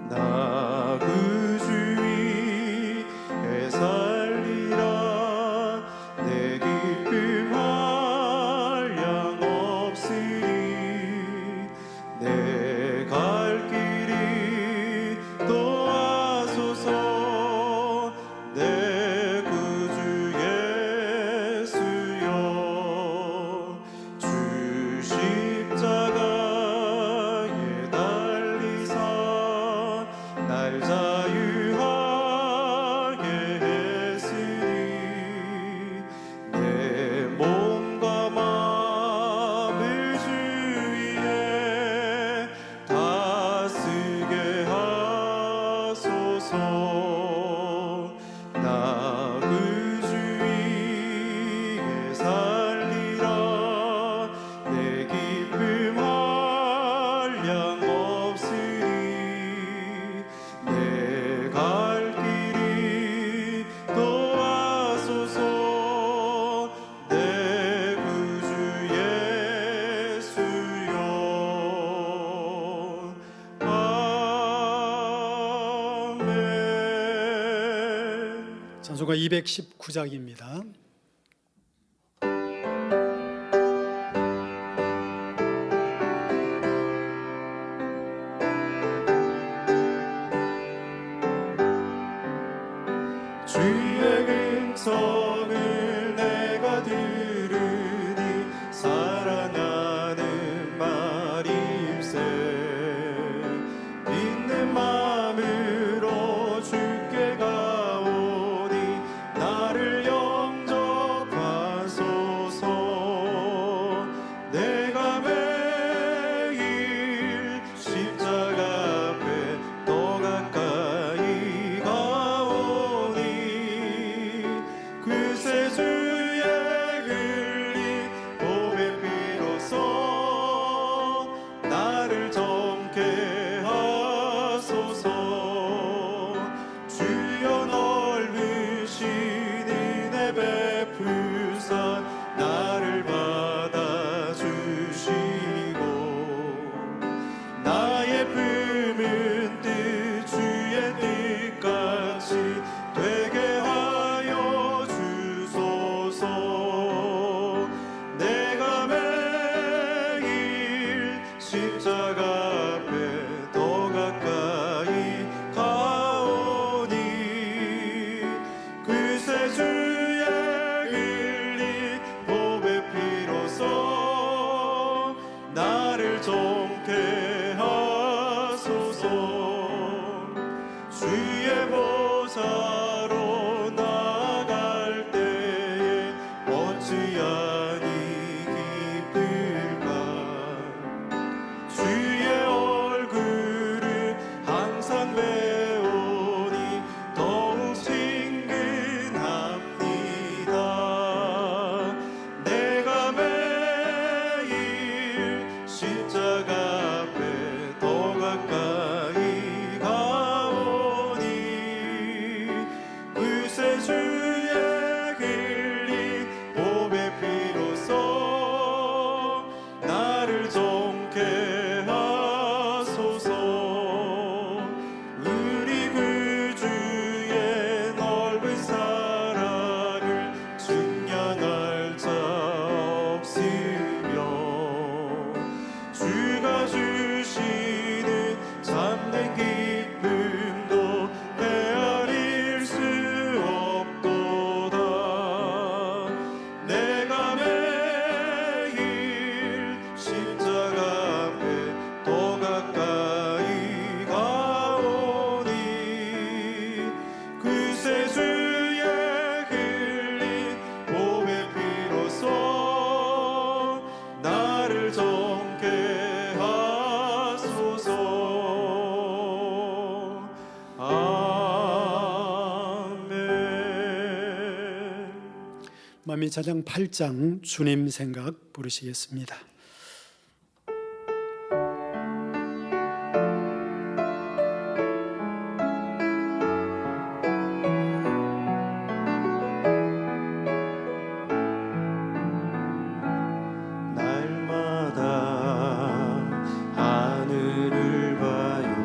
나 그 주위에 살리라. 내 기쁨 한량 없으리. 내 갈 길이 도와소서. 내 구주 예수여. 주 십자가에 달리사 날 자유하게 했으니 내 몸과 마음을 주 위에 다스게 하소서. 나 그 주 위에 살리라. 내 기쁨 한량 없으리. 내 갈 길이 도와소서. 내 구주 예수여. 아멘. 찬송가 219장입니다. 주의 음성을 내가 들으니 사랑하는 말일세. 믿는 마음으로 주께 가오니 나를 영접하소서. 내가 매일 십자가 앞에 더 가까이 가오니 그새 주의 흘린 보배 피로써 나를 젊게 하소서. 주여 넓으신 은혜 베푸사 나를 받아주시고 나의 품은 뜻 주의 뜻같이 되게 하여 주소서. 내가 매일 십자가 앞에 더 가까이 가오니 그새 주의 흘린 보배 피로써 나를 젊게 하소서. 주의 보좌로 나아갈 때에 어찌하니 기쁠까. 주의 얼굴을 항상 배우니 더욱 친근합니다. 내가 매일 십자가 앞에 더 가까이 가오니 그새 주의 흘린 보배 피로써 나를 젊게 하소서. 우리 구주의 넓은 사랑을 증명할 자 없으며 주가 주시는 참된 기쁨도 헤아릴 수 없도다. 내가 매일 십자가 앞에 더 가까이 가오니 그새 주의 흘린 보배 피로써 나를 젊게 하소서. 아멘. 만민찬양 8장 주님 생각 부르시겠습니다. 날마다 하늘을 봐요.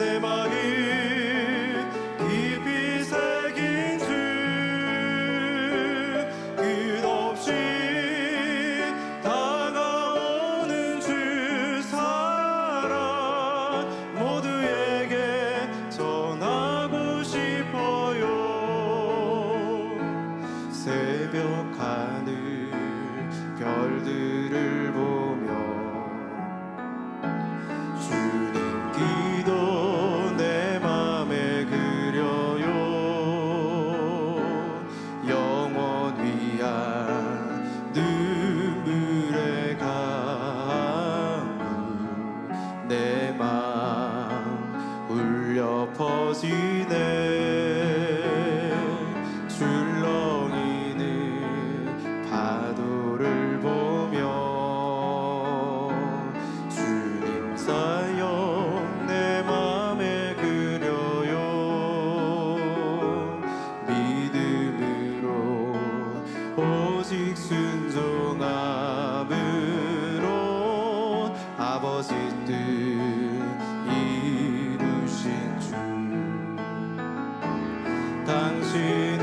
내 마음 깊이 새긴 주 끝없이 다가오는 주 사랑 모두에게 전하고 싶어요. 새벽 하늘 별들을 보며 주님 기도 내 맘에 그려요. 영원 위한 눈물의 강물 내 맘 울려 퍼지네. 줄렁이는 파도를 보며 주님 사역 내 맘에 그려요. 믿음으로 오직 순종함으로 아버지 뜻 이루신 주 당신은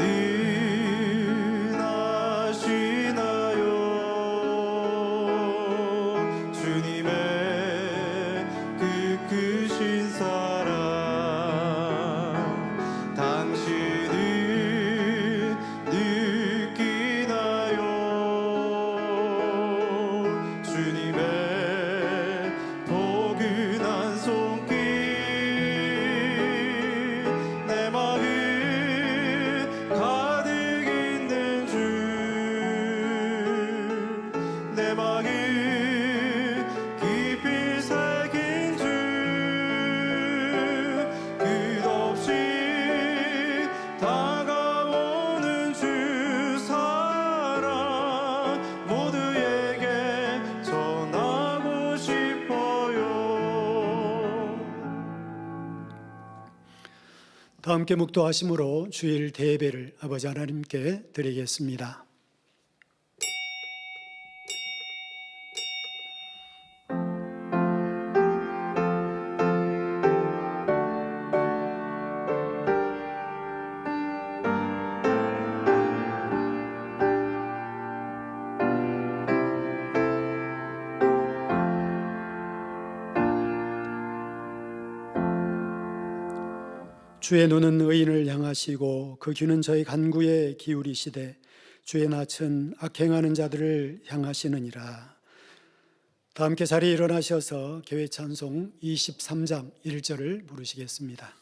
아시나요? 주님의 그 크신 사랑 당신은 느끼나요? 주님의 포근한 손길 내 마음 가득 있는 주 내 마음 깊이 새긴 주 끝없이 다가오는 주 사랑 모두에게 전하고 싶어요. 다 함께 묵도하심으로 주일 대예배를 아버지 하나님께 드리겠습니다. 주의 눈은 의인을 향하시고 그 귀는 저희 간구에 기울이시되 주의 낯은 악행하는 자들을 향하시느니라. 다 함께 자리에 일어나셔서 교회 찬송 23장 1절을 부르시겠습니다.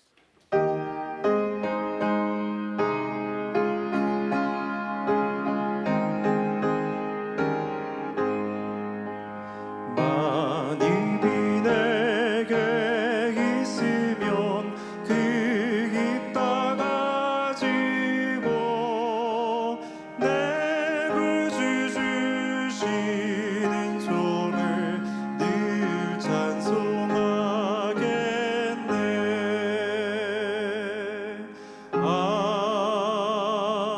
만입이 내게 있으면 그 입 닫아지고 내 구주 주시는 종을 늘 찬송하겠네.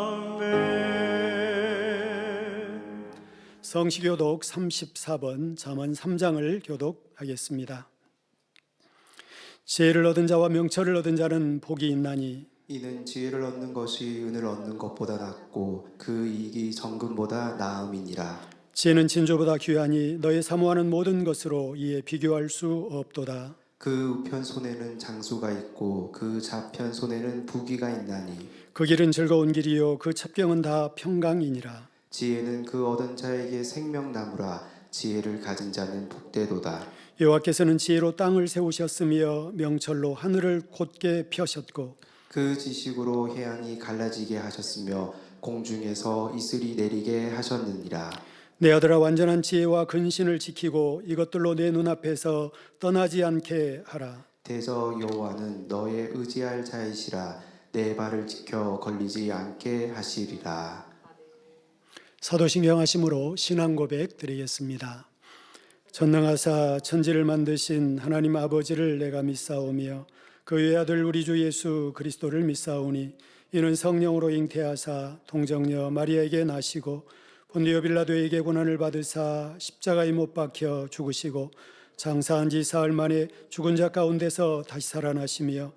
아멘. 성시교독 34번 잠언 3장을 교독하겠습니다. 지혜를 얻은 자와 명철을 얻은 자는 복이 있나니 이는 지혜를 얻는 것이 은을 얻는 것보다 낫고 그 이익이 정금보다 나음이니라. 지혜는 진주보다 귀하니 너의 사모하는 모든 것으로 이에 비교할 수 없도다. 그 우편 손에는 장수가 있고 그 좌편 손에는 부귀가 있나니 그 길은 즐거운 길이요 그 첩경은 다 평강이니라. 지혜는 그 얻은 자에게 생명나무라. 지혜를 가진 자는 복되도다. 여호와께서는 지혜로 땅을 세우셨으며 명철로 하늘을 곧게 펴셨고 그 지식으로 해양이 갈라지게 하셨으며 공중에서 이슬이 내리게 하셨느니라. 내 아들아 완전한 지혜와 근신을 지키고 이것들로 내 눈앞에서 떠나지 않게 하라. 대저 여호와는 너의 의지할 자이시라. 내 발을 지켜 걸리지 않게 하시리라. 사도신경하심으로 신앙 고백 드리겠습니다. 전능하사 천지를 만드신 하나님 아버지를 내가 믿사오며 그 외아들 우리 주 예수 그리스도를 믿사오니 이는 성령으로 잉태하사 동정녀 마리아에게 나시고 본디오 빌라도에게 고난을 받으사 십자가에 못 박혀 죽으시고 장사한 지 사흘 만에 죽은 자 가운데서 다시 살아나시며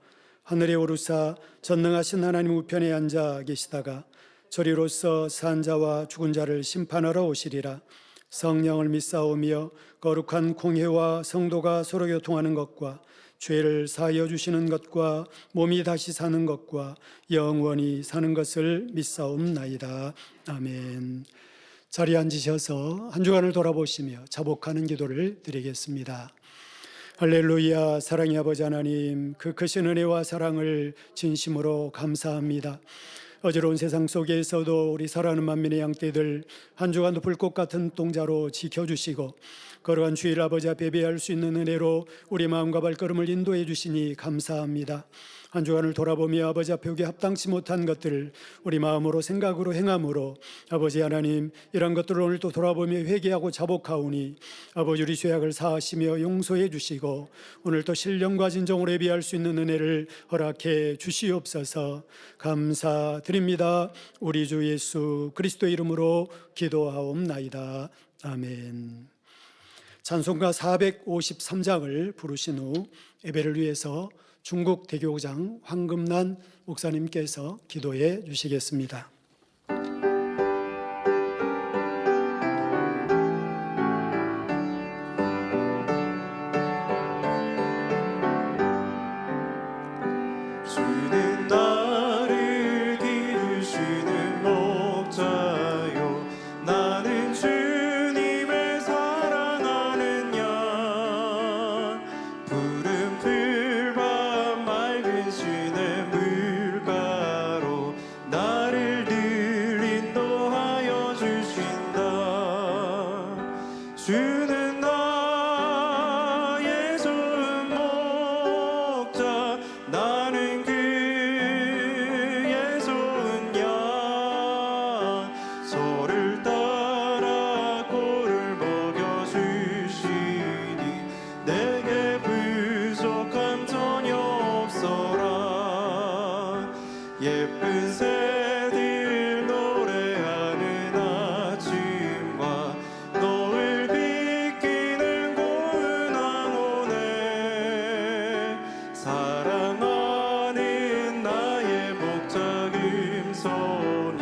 하늘에 오르사 전능하신 하나님 우편에 앉아 계시다가 저리로서 산 자와 죽은 자를 심판하러 오시리라. 성령을 믿사오며 거룩한 공회와 성도가 서로 교통하는 것과 죄를 사하여 주시는 것과 몸이 다시 사는 것과 영원히 사는 것을 믿사옵나이다. 아멘. 자리에 앉으셔서 한 주간을 돌아보시며 자복하는 기도를 드리겠습니다. 할렐루야. 사랑의 아버지 하나님, 그 크신 은혜와 사랑을 진심으로 감사합니다. 어지러운 세상 속에서도 우리 살아가는 만민의 양떼들 한 주간도 불꽃 같은 동자로 지켜주시고 거룩한 주일 아버지 앞에 예배할 수 있는 은혜로 우리 마음과 발걸음을 인도해 주시니 감사합니다. 한 주간을 돌아보며 아버지 앞에 오기 합당치 못한 것들을 우리 마음으로 생각으로 행함으로 아버지 하나님, 이런 것들을 오늘 또 돌아보며 회개하고 자복하오니 아버지 우리 죄악을 사하시며 용서해 주시고 오늘 또 신령과 진정으로 예배할 수 있는 은혜를 허락해 주시옵소서. 감사드립니다. 우리 주 예수 그리스도의 이름으로 기도하옵나이다. 아멘. 찬송가 453장을 부르신 후 예배를 위해서 중국 대교장 황금란 목사님께서 기도해 주시겠습니다. 주는 나를 기르시는 목자요, 나는 주님을 사랑하는 양. 푸른 풀밭 맑은 시내 물가로 나를 늘 인도하여 주신다. 주는 나의 좋은 목자, 나는 그의 좋은 양. 저를 따라 꼴을 먹여주시니 내게 부족함 전혀 없어라. 예쁜 새들 노래하는 아침과 노을 비키는 고운 황혼에 사랑하는 나의 목자 금손이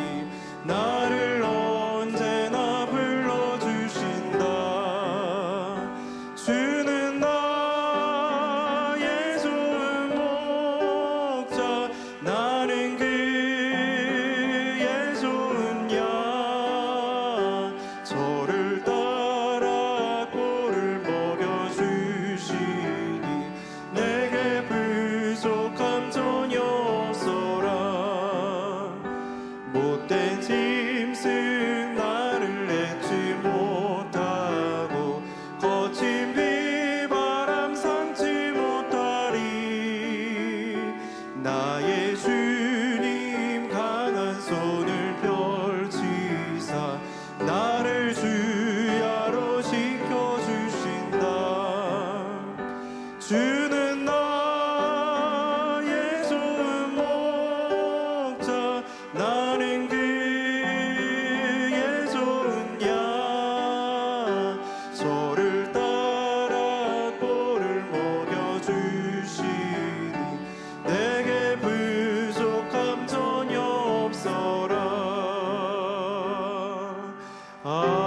나를 언제나 불러주신다. 주는 나의 좋은 목자, 나는 그의 좋은 양. 저를 따라 꼴을 먹여주시니 내게 부족함 전혀 없어라. 못된 짐승 나를 잊지 못하고 거친 비바람 삼지 못하리. 나의 주님 강한 손을 펼치사 나를 주야로 지켜주신다. 주는 나의 좋은 목자, 나는 그의 좋은 양. 저를 따라 꼴을 먹여주시니 내게 부족함 전혀 없어라. 아멘.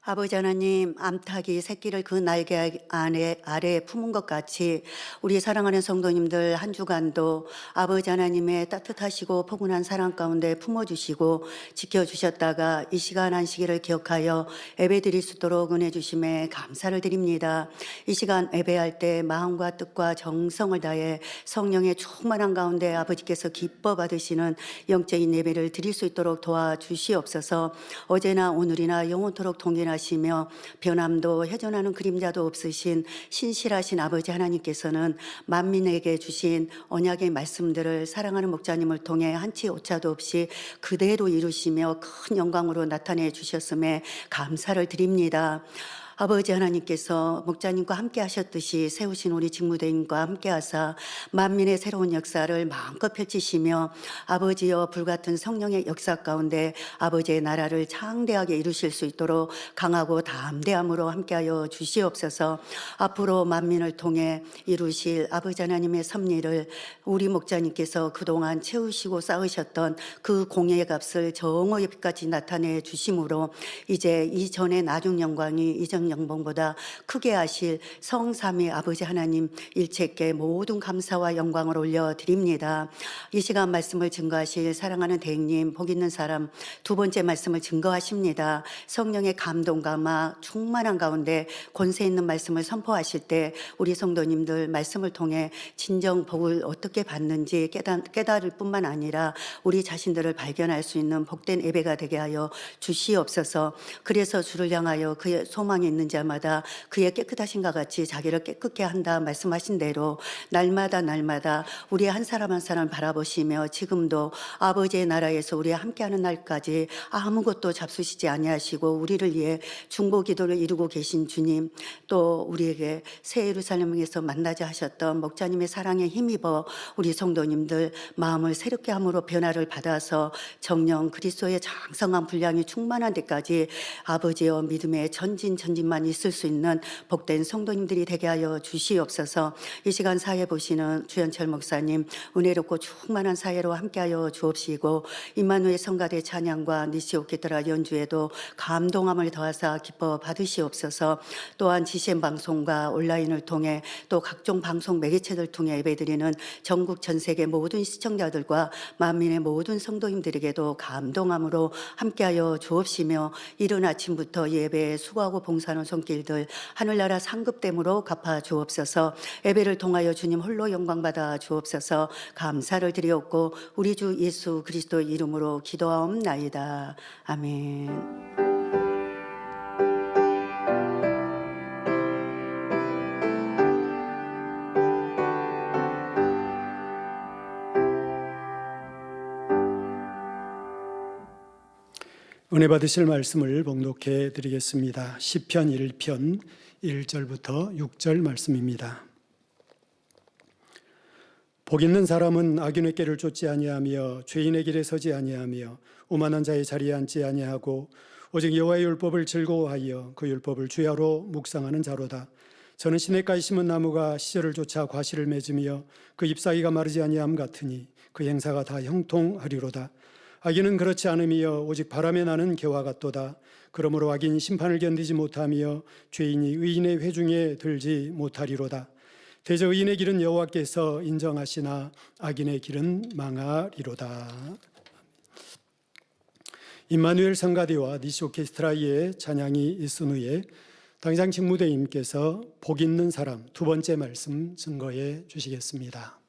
아버지 하나님, 암탉이 새끼를 그 날개 아래에 품은 것 같이 우리 사랑하는 성도님들 한 주간도 아버지 하나님의 따뜻하시고 포근한 사랑 가운데 품어주시고 지켜주셨다가 이 시간 한 시기를 기억하여 예배드릴 수 있도록 은혜 주심에 감사를 드립니다. 이 시간 예배할 때 마음과 뜻과 정성을 다해 성령의 충만한 가운데 아버지께서 기뻐 받으시는 영적인 예배를 드릴 수 있도록 도와주시옵소서. 어제나 오늘이나 영원토록 동행하시며 변함도 회전하는 그림자도 없으신 신실하신 아버지 하나님께서는 만민에게 주신 언약의 말씀들을 사랑하는 목자님을 통해 한치 오차도 없이 그대로 이루시며 큰 영광으로 나타내 주셨음에 감사를 드립니다. 아버지 하나님께서 목자님과 함께 하셨듯이 세우신 우리 직무대행과 함께 하사 만민의 새로운 역사를 마음껏 펼치시며 아버지여 불같은 성령의 역사 가운데 아버지의 나라를 창대하게 이루실 수 있도록 강하고 담대함으로 함께하여 주시옵소서. 앞으로 만민을 통해 이루실 아버지 하나님의 섭리를 우리 목자님께서 그동안 채우시고 쌓으셨던 그 공예의 값을 정오의 빛같이 나타내 주심으로 이제 이전의 나중 영광이 이전 영광보다 크게 하실 성삼위 아버지 하나님 일체께 모든 감사와 영광을 올려드립니다. 이 시간 말씀을 증거하실 사랑하는 대행님, 복 있는 사람 두 번째 말씀을 증거하십니다. 성령의 감동과 막 충만한 가운데 권세 있는 말씀을 선포하실 때 우리 성도님들 말씀을 통해 진정 복을 어떻게 받는지 깨달을 뿐만 아니라 우리 자신들을 발견할 수 있는 복된 예배가 되게 하여 주시옵소서. 그래서 주를 향하여 그의 소망이 있는 자마다 그의 깨끗하신과 같이 자기를 깨끗게 한다 말씀하신 대로 날마다 우리 한 사람 한 사람 바라보시며 지금도 아버지의 나라에서 우리와 함께하는 날까지 아무것도 잡수시지 아니하시고 우리를 위해 중보 기도를 이루고 계신 주님, 또 우리에게 새 예루살렘에서 만나자 하셨던 목자님의 사랑에 힘입어 우리 성도님들 마음을 새롭게 함으로 변화를 받아서 정령 그리스도의 장성한 분량이 충만한 데까지 아버지여 믿음의 전진만 있을 수 있는 복된 성도님들이 되게 하여 주시옵소서. 이 시간 사회 보시는 주현철 목사님 은혜롭고 충만한 사회로 함께하여 주옵시고 임마누엘 성가대 찬양과 니시 오케트라 연주에도 감동함을 더하사 기뻐 받으시옵소서. 또한 GCN 방송과 온라인을 통해 또 각종 방송 매개체들 통해 예배드리는 전국 전 세계 모든 시청자들과 만민의 모든 성도님들에게도 감동함으로 함께하여 주옵시며 이른 아침부터 예배에 수고하고 봉사하는 손길들 하늘나라 상급됨으로 갚아 주옵소서. 예배를 통하여 주님 홀로 영광받아 주옵소서. 감사를 드리옵고 우리 주 예수 그리스도 이름으로 기도하옵나이다. 아멘. 은혜 받으실 말씀을 봉독해 드리겠습니다. 시편 1편 1절부터 6절 말씀입니다. 복 있는 사람은 악인의 길을 쫓지 아니하며 죄인의 길에 서지 아니하며 오만한 자의 자리에 앉지 아니하고 오직 여호와의 율법을 즐거워하여 그 율법을 주야로 묵상하는 자로다. 저는 시냇가에 심은 나무가 시절을 쫓아 과실을 맺으며 그 잎사귀가 마르지 아니함 같으니 그 행사가 다 형통하리로다. 악인은 그렇지 않으며 오직 바람에 나는 개와 같도다. 그러므로 악인이 심판을 견디지 못하며 죄인이 의인의 회중에 들지 못하리로다. 대저 의인의 길은 여호와께서 인정하시나 악인의 길은 망하리로다. 임마누엘 성가대와 니시 오케스트라의 찬양이 있은 후에 당장 직무대님께서 복 있는 사람 두 번째 말씀 증거해 주시겠습니다.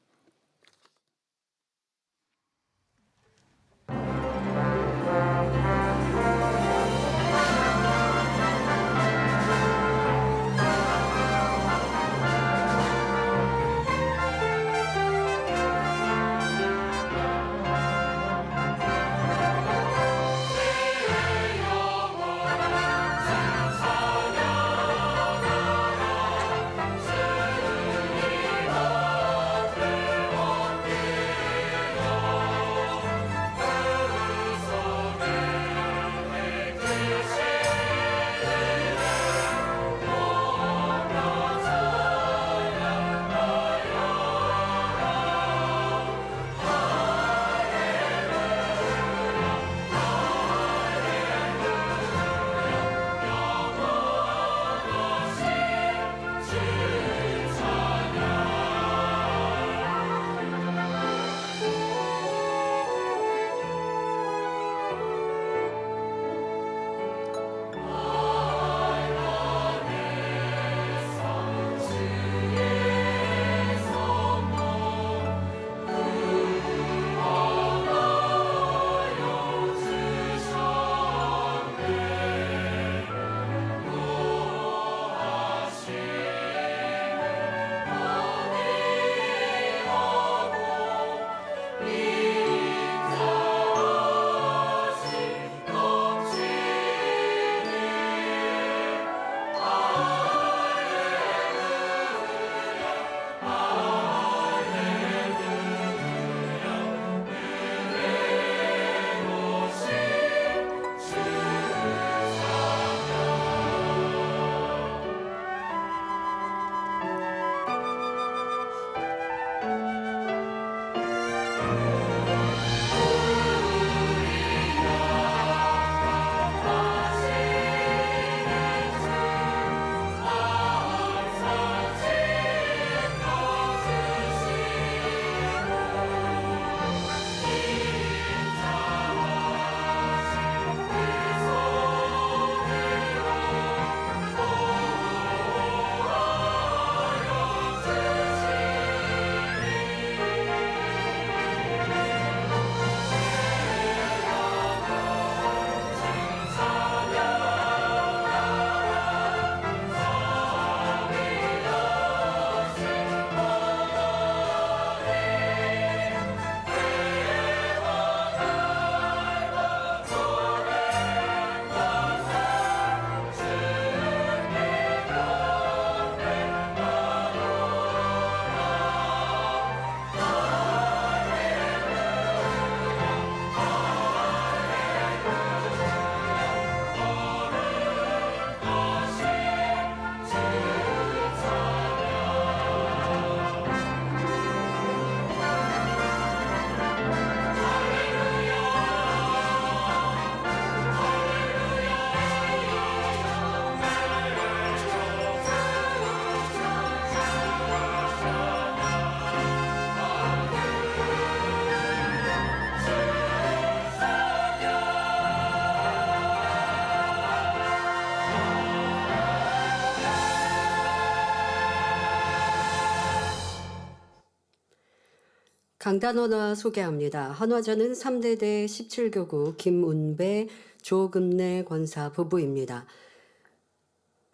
강단 헌화 소개합니다. 헌화자는 3대대 17교구 김운배, 조금래 권사 부부입니다.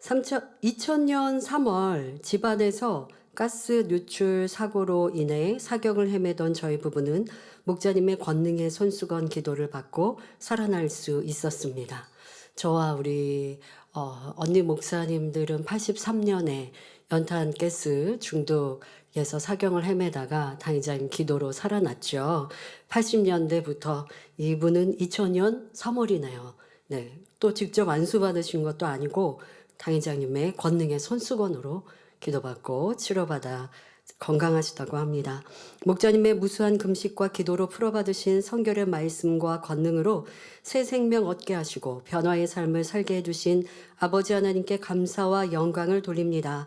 2000년 3월 집안에서 가스 누출 사고로 인해 사경을 헤매던 저희 부부는 목자님의 권능의 손수건 기도를 받고 살아날 수 있었습니다. 저와 우리 언니 목사님들은 83년에 연탄 가스 중독에서 사경을 헤매다가 당의자님 기도로 살아났죠. 80년대부터 이분은 2000년 3월이네요. 네, 또 직접 안수받으신 것도 아니고 당의자님의 권능의 손수건으로 기도받고 치료받아 건강하시다고 합니다. 목자님의 무수한 금식과 기도로 풀어받으신 성결의 말씀과 권능으로 새 생명 얻게 하시고 변화의 삶을 살게 해주신 아버지 하나님께 감사와 영광을 돌립니다.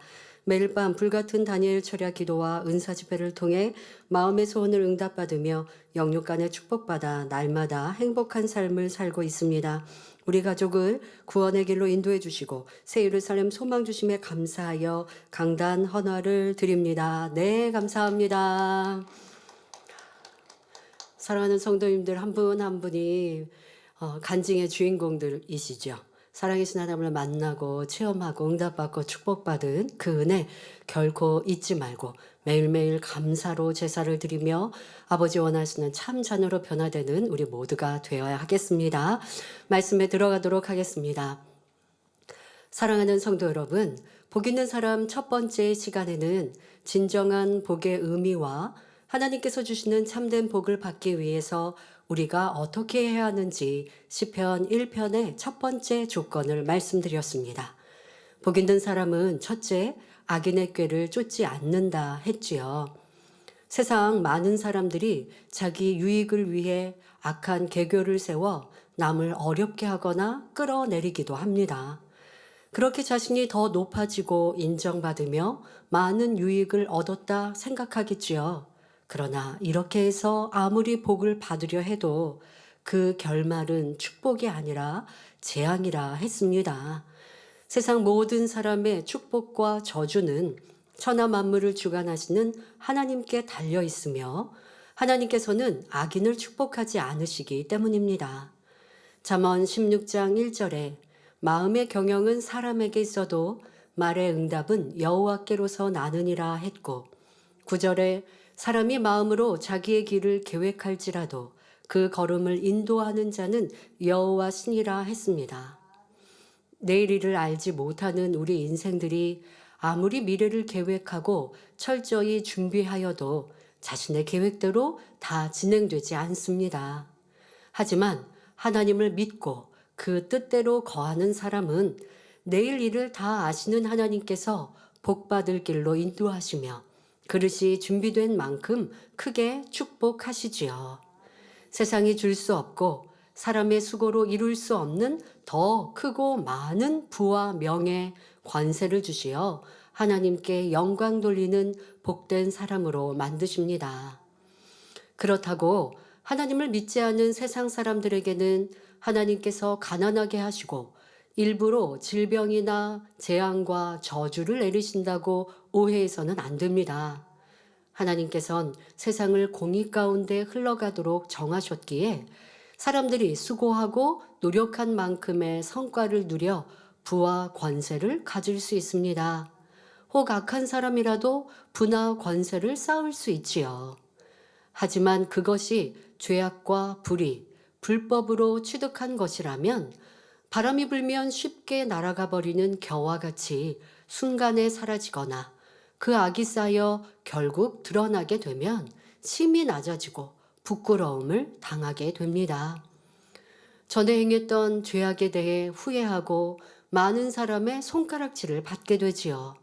매일 밤 불같은 다니엘 철야 기도와 은사 집회를 통해 마음의 소원을 응답받으며 영육간의 축복받아 날마다 행복한 삶을 살고 있습니다. 우리 가족을 구원의 길로 인도해 주시고 새 예루살렘 소망 주심에 감사하여 강단 헌화를 드립니다. 네, 감사합니다. 사랑하는 성도님들 한 분 한 분이 간증의 주인공들이시죠. 살아계신 하나님을 만나고 체험하고 응답받고 축복받은 그 은혜 결코 잊지 말고 매일매일 감사로 제사를 드리며 아버지 원하시는 참 자녀로 변화되는 우리 모두가 되어야 하겠습니다. 말씀에 들어가도록 하겠습니다. 사랑하는 성도 여러분, 복 있는 사람 첫 번째 시간에는 진정한 복의 의미와 하나님께서 주시는 참된 복을 받기 위해서 우리가 어떻게 해야 하는지 시편 1편의 첫 번째 조건을 말씀드렸습니다. 복 있는 사람은 첫째, 악인의 꾀를 쫓지 않는다 했지요. 세상 많은 사람들이 자기 유익을 위해 악한 계교를 세워 남을 어렵게 하거나 끌어내리기도 합니다. 그렇게 자신이 더 높아지고 인정받으며 많은 유익을 얻었다 생각하겠지요. 그러나 이렇게 해서 아무리 복을 받으려 해도 그 결말은 축복이 아니라 재앙이라 했습니다. 세상 모든 사람의 축복과 저주는 천하 만물을 주관하시는 하나님께 달려 있으며 하나님께서는 악인을 축복하지 않으시기 때문입니다. 잠언 16장 1절에 마음의 경영은 사람에게 있어도 말의 응답은 여호와께로서 나느니라 했고 9절에 사람이 마음으로 자기의 길을 계획할지라도 그 걸음을 인도하는 자는 여호와 신이라 했습니다. 내일 일을 알지 못하는 우리 인생들이 아무리 미래를 계획하고 철저히 준비하여도 자신의 계획대로 다 진행되지 않습니다. 하지만 하나님을 믿고 그 뜻대로 거하는 사람은 내일 일을 다 아시는 하나님께서 복받을 길로 인도하시며 그릇이 준비된 만큼 크게 축복하시지요. 세상이 줄 수 없고 사람의 수고로 이룰 수 없는 더 크고 많은 부와 명예, 관세를 주시어 하나님께 영광 돌리는 복된 사람으로 만드십니다. 그렇다고 하나님을 믿지 않는 세상 사람들에게는 하나님께서 가난하게 하시고 일부러 질병이나 재앙과 저주를 내리신다고 오해해서는 안 됩니다. 하나님께서는 세상을 공의 가운데 흘러가도록 정하셨기에 사람들이 수고하고 노력한 만큼의 성과를 누려 부와 권세를 가질 수 있습니다. 혹 악한 사람이라도 부나 권세를 쌓을 수 있지요. 하지만 그것이 죄악과 불의, 불법으로 취득한 것이라면 바람이 불면 쉽게 날아가 버리는 겨와 같이 순간에 사라지거나 그 악이 쌓여 결국 드러나게 되면 심히 낮아지고 부끄러움을 당하게 됩니다. 전에 행했던 죄악에 대해 후회하고 많은 사람의 손가락질을 받게 되지요.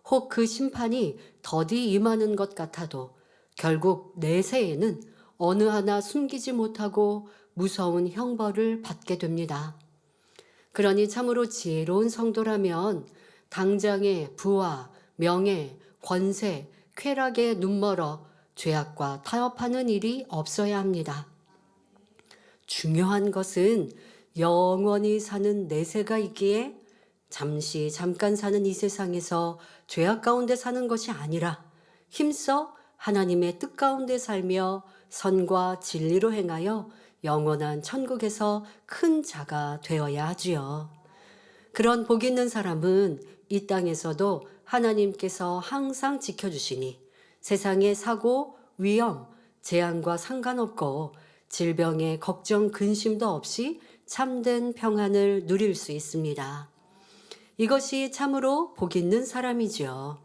혹 그 심판이 더디 임하는 것 같아도 결국 내세에는 어느 하나 숨기지 못하고 무서운 형벌을 받게 됩니다. 그러니 참으로 지혜로운 성도라면 당장의 부와 명예, 권세, 쾌락에 눈멀어 죄악과 타협하는 일이 없어야 합니다. 중요한 것은 영원히 사는 내세가 있기에 잠깐 사는 이 세상에서 죄악 가운데 사는 것이 아니라 힘써 하나님의 뜻 가운데 살며 선과 진리로 행하여 영원한 천국에서 큰 자가 되어야 하지요. 그런 복 있는 사람은 이 땅에서도 하나님께서 항상 지켜주시니 세상의 사고, 위험, 재앙과 상관없고 질병의 걱정, 근심도 없이 참된 평안을 누릴 수 있습니다. 이것이 참으로 복 있는 사람이지요.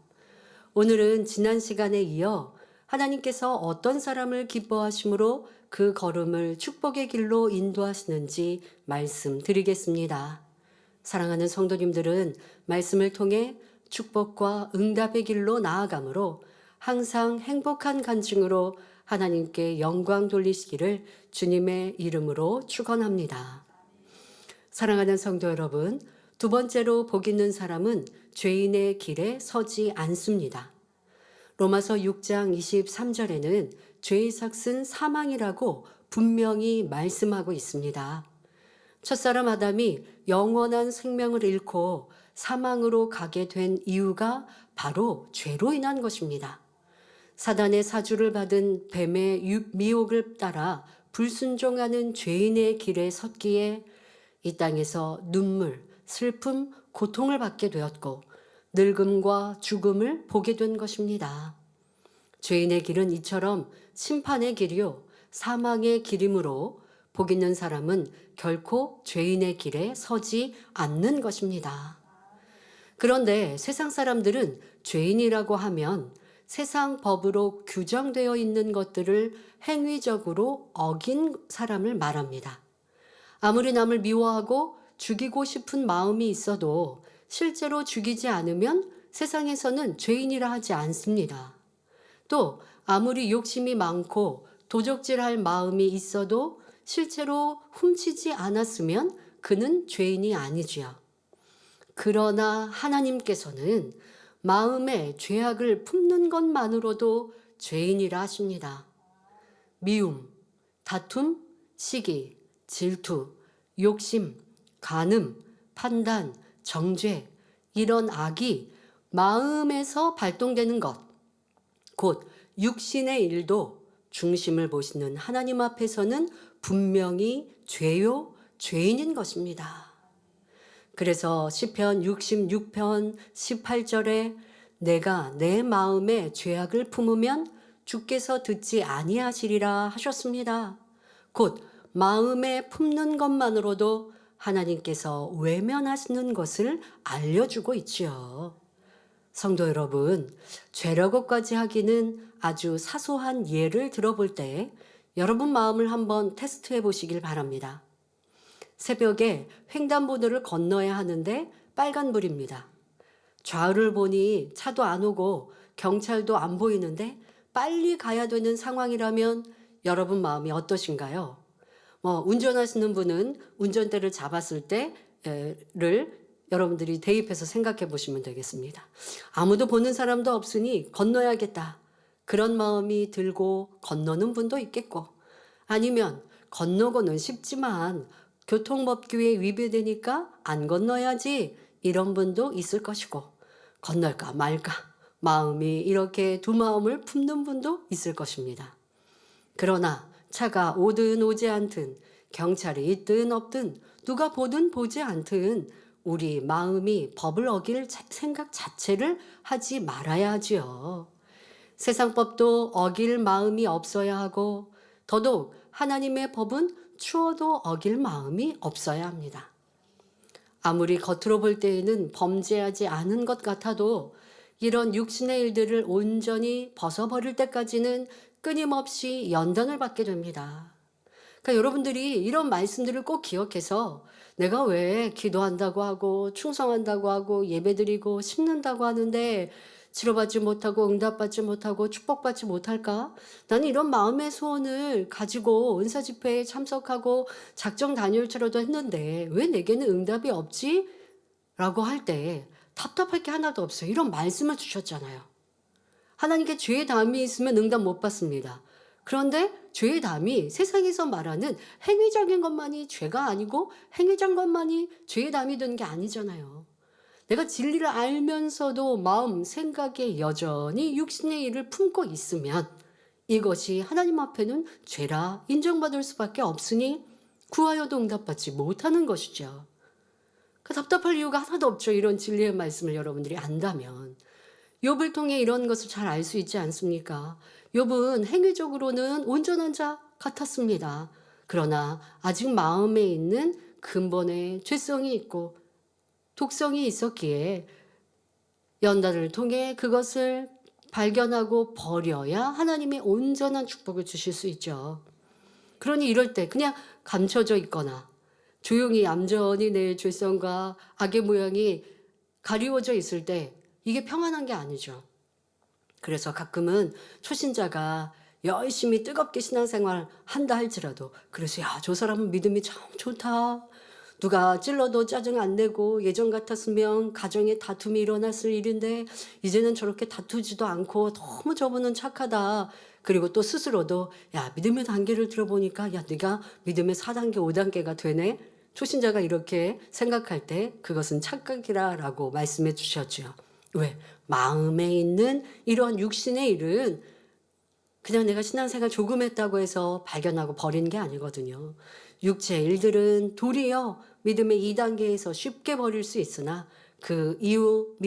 오늘은 지난 시간에 이어 하나님께서 어떤 사람을 기뻐하심으로 그 걸음을 축복의 길로 인도하시는지 말씀드리겠습니다. 사랑하는 성도님들은 말씀을 통해 축복과 응답의 길로 나아가므로 항상 행복한 간증으로 하나님께 영광 돌리시기를 주님의 이름으로 축원합니다. 사랑하는 성도 여러분, 두 번째로 복 있는 사람은 죄인의 길에 서지 않습니다. 로마서 6장 23절에는 죄의 삭은 사망이라고 분명히 말씀하고 있습니다. 첫사람 아담이 영원한 생명을 잃고 사망으로 가게 된 이유가 바로 죄로 인한 것입니다. 사단의 사주를 받은 뱀의 미혹을 따라 불순종하는 죄인의 길에 섰기에 이 땅에서 눈물, 슬픔, 고통을 받게 되었고 늙음과 죽음을 보게 된 것입니다. 죄인의 길은 이처럼 심판의 길이요 사망의 길이므로 복 있는 사람은 결코 죄인의 길에 서지 않는 것입니다. 그런데 세상 사람들은 죄인이라고 하면 세상 법으로 규정되어 있는 것들을 행위적으로 어긴 사람을 말합니다. 아무리 남을 미워하고 죽이고 싶은 마음이 있어도 실제로 죽이지 않으면 세상에서는 죄인이라 하지 않습니다. 또 아무리 욕심이 많고 도적질할 마음이 있어도 실제로 훔치지 않았으면 그는 죄인이 아니지요. 그러나 하나님께서는 마음에 죄악을 품는 것만으로도 죄인이라 하십니다. 미움, 다툼, 시기, 질투, 욕심, 간음, 판단, 정죄, 이런 악이 마음에서 발동되는 것, 곧 육신의 일도 중심을 보시는 하나님 앞에서는 분명히 죄요, 죄인인 것입니다. 그래서 시편 66편 18절에 내가 내 마음에 죄악을 품으면 주께서 듣지 아니하시리라 하셨습니다. 곧 마음에 품는 것만으로도 하나님께서 외면하시는 것을 알려주고 있지요. 성도 여러분, 죄라고까지 하기는 아주 사소한 예를 들어볼 때 여러분 마음을 한번 테스트해 보시길 바랍니다. 새벽에 횡단보도를 건너야 하는데 빨간불입니다. 좌우를 보니 차도 안 오고 경찰도 안 보이는데 빨리 가야 되는 상황이라면 여러분 마음이 어떠신가요? 운전하시는 분은 운전대를 잡았을 때를 여러분들이 대입해서 생각해 보시면 되겠습니다. 아무도 보는 사람도 없으니 건너야겠다. 그런 마음이 들고 건너는 분도 있겠고, 아니면 건너고는 싶지만 교통법규에 위배되니까 안 건너야지, 이런 분도 있을 것이고, 건널까 말까 마음이 이렇게 두 마음을 품는 분도 있을 것입니다. 그러나 차가 오든 오지 않든, 경찰이 있든 없든, 누가 보든 보지 않든 우리 마음이 법을 어길 생각 자체를 하지 말아야 하지요. 세상 법도 어길 마음이 없어야 하고, 더더욱 하나님의 법은 추워도 어길 마음이 없어야 합니다. 아무리 겉으로 볼 때에는 범죄하지 않은 것 같아도 이런 육신의 일들을 온전히 벗어버릴 때까지는 끊임없이 연단을 받게 됩니다. 그러니까 여러분들이 이런 말씀들을 꼭 기억해서 내가 왜 기도한다고 하고 충성한다고 하고 예배드리고 심는다고 하는데 치료받지 못하고 응답받지 못하고 축복받지 못할까? 나는 이런 마음의 소원을 가지고 은사 집회에 참석하고 작정 단열처럼도 했는데 왜 내게는 응답이 없지? 라고 할 때 답답할 게 하나도 없어요. 이런 말씀을 주셨잖아요. 하나님께 죄의 담이 있으면 응답 못 받습니다. 그런데 죄의 담이 세상에서 말하는 행위적인 것만이 죄가 아니고 행위적인 것만이 죄의 담이 되는 게 아니잖아요. 내가 진리를 알면서도 마음, 생각에 여전히 육신의 일을 품고 있으면 이것이 하나님 앞에는 죄라 인정받을 수밖에 없으니 구하여도 응답받지 못하는 것이죠. 답답할 이유가 하나도 없죠. 이런 진리의 말씀을 여러분들이 안다면. 욥을 통해 이런 것을 잘 알 수 있지 않습니까? 욥은 행위적으로는 온전한 자 같았습니다. 그러나 아직 마음에 있는 근본의 죄성이 있고 독성이 있었기에 연단을 통해 그것을 발견하고 버려야 하나님의 온전한 축복을 주실 수 있죠. 그러니 이럴 때 그냥 감춰져 있거나 조용히 얌전히 내 죄성과 악의 모양이 가리워져 있을 때 이게 평안한 게 아니죠. 그래서 가끔은 초신자가 열심히 뜨겁게 신앙생활 한다 할지라도 그래서 야, 저 사람은 믿음이 참 좋다. 누가 찔러도 짜증 안 내고 예전 같았으면 가정에 다툼이 일어났을 일인데 이제는 저렇게 다투지도 않고 너무 저분은 착하다. 그리고 또 스스로도 야, 믿음의 단계를 들어보니까 야, 네가 믿음의 4단계, 5단계가 되네. 초신자가 이렇게 생각할 때 그것은 착각이라고 말씀해 주셨죠. 왜? 마음에 있는 이런 육신의 일은 그냥 내가 신앙생활 조금 했다고 해서 발견하고 버리는 게 아니거든요. 육체의 일들은 도리어 믿음의 2단계에서 쉽게 버릴 수 있으나 그 이후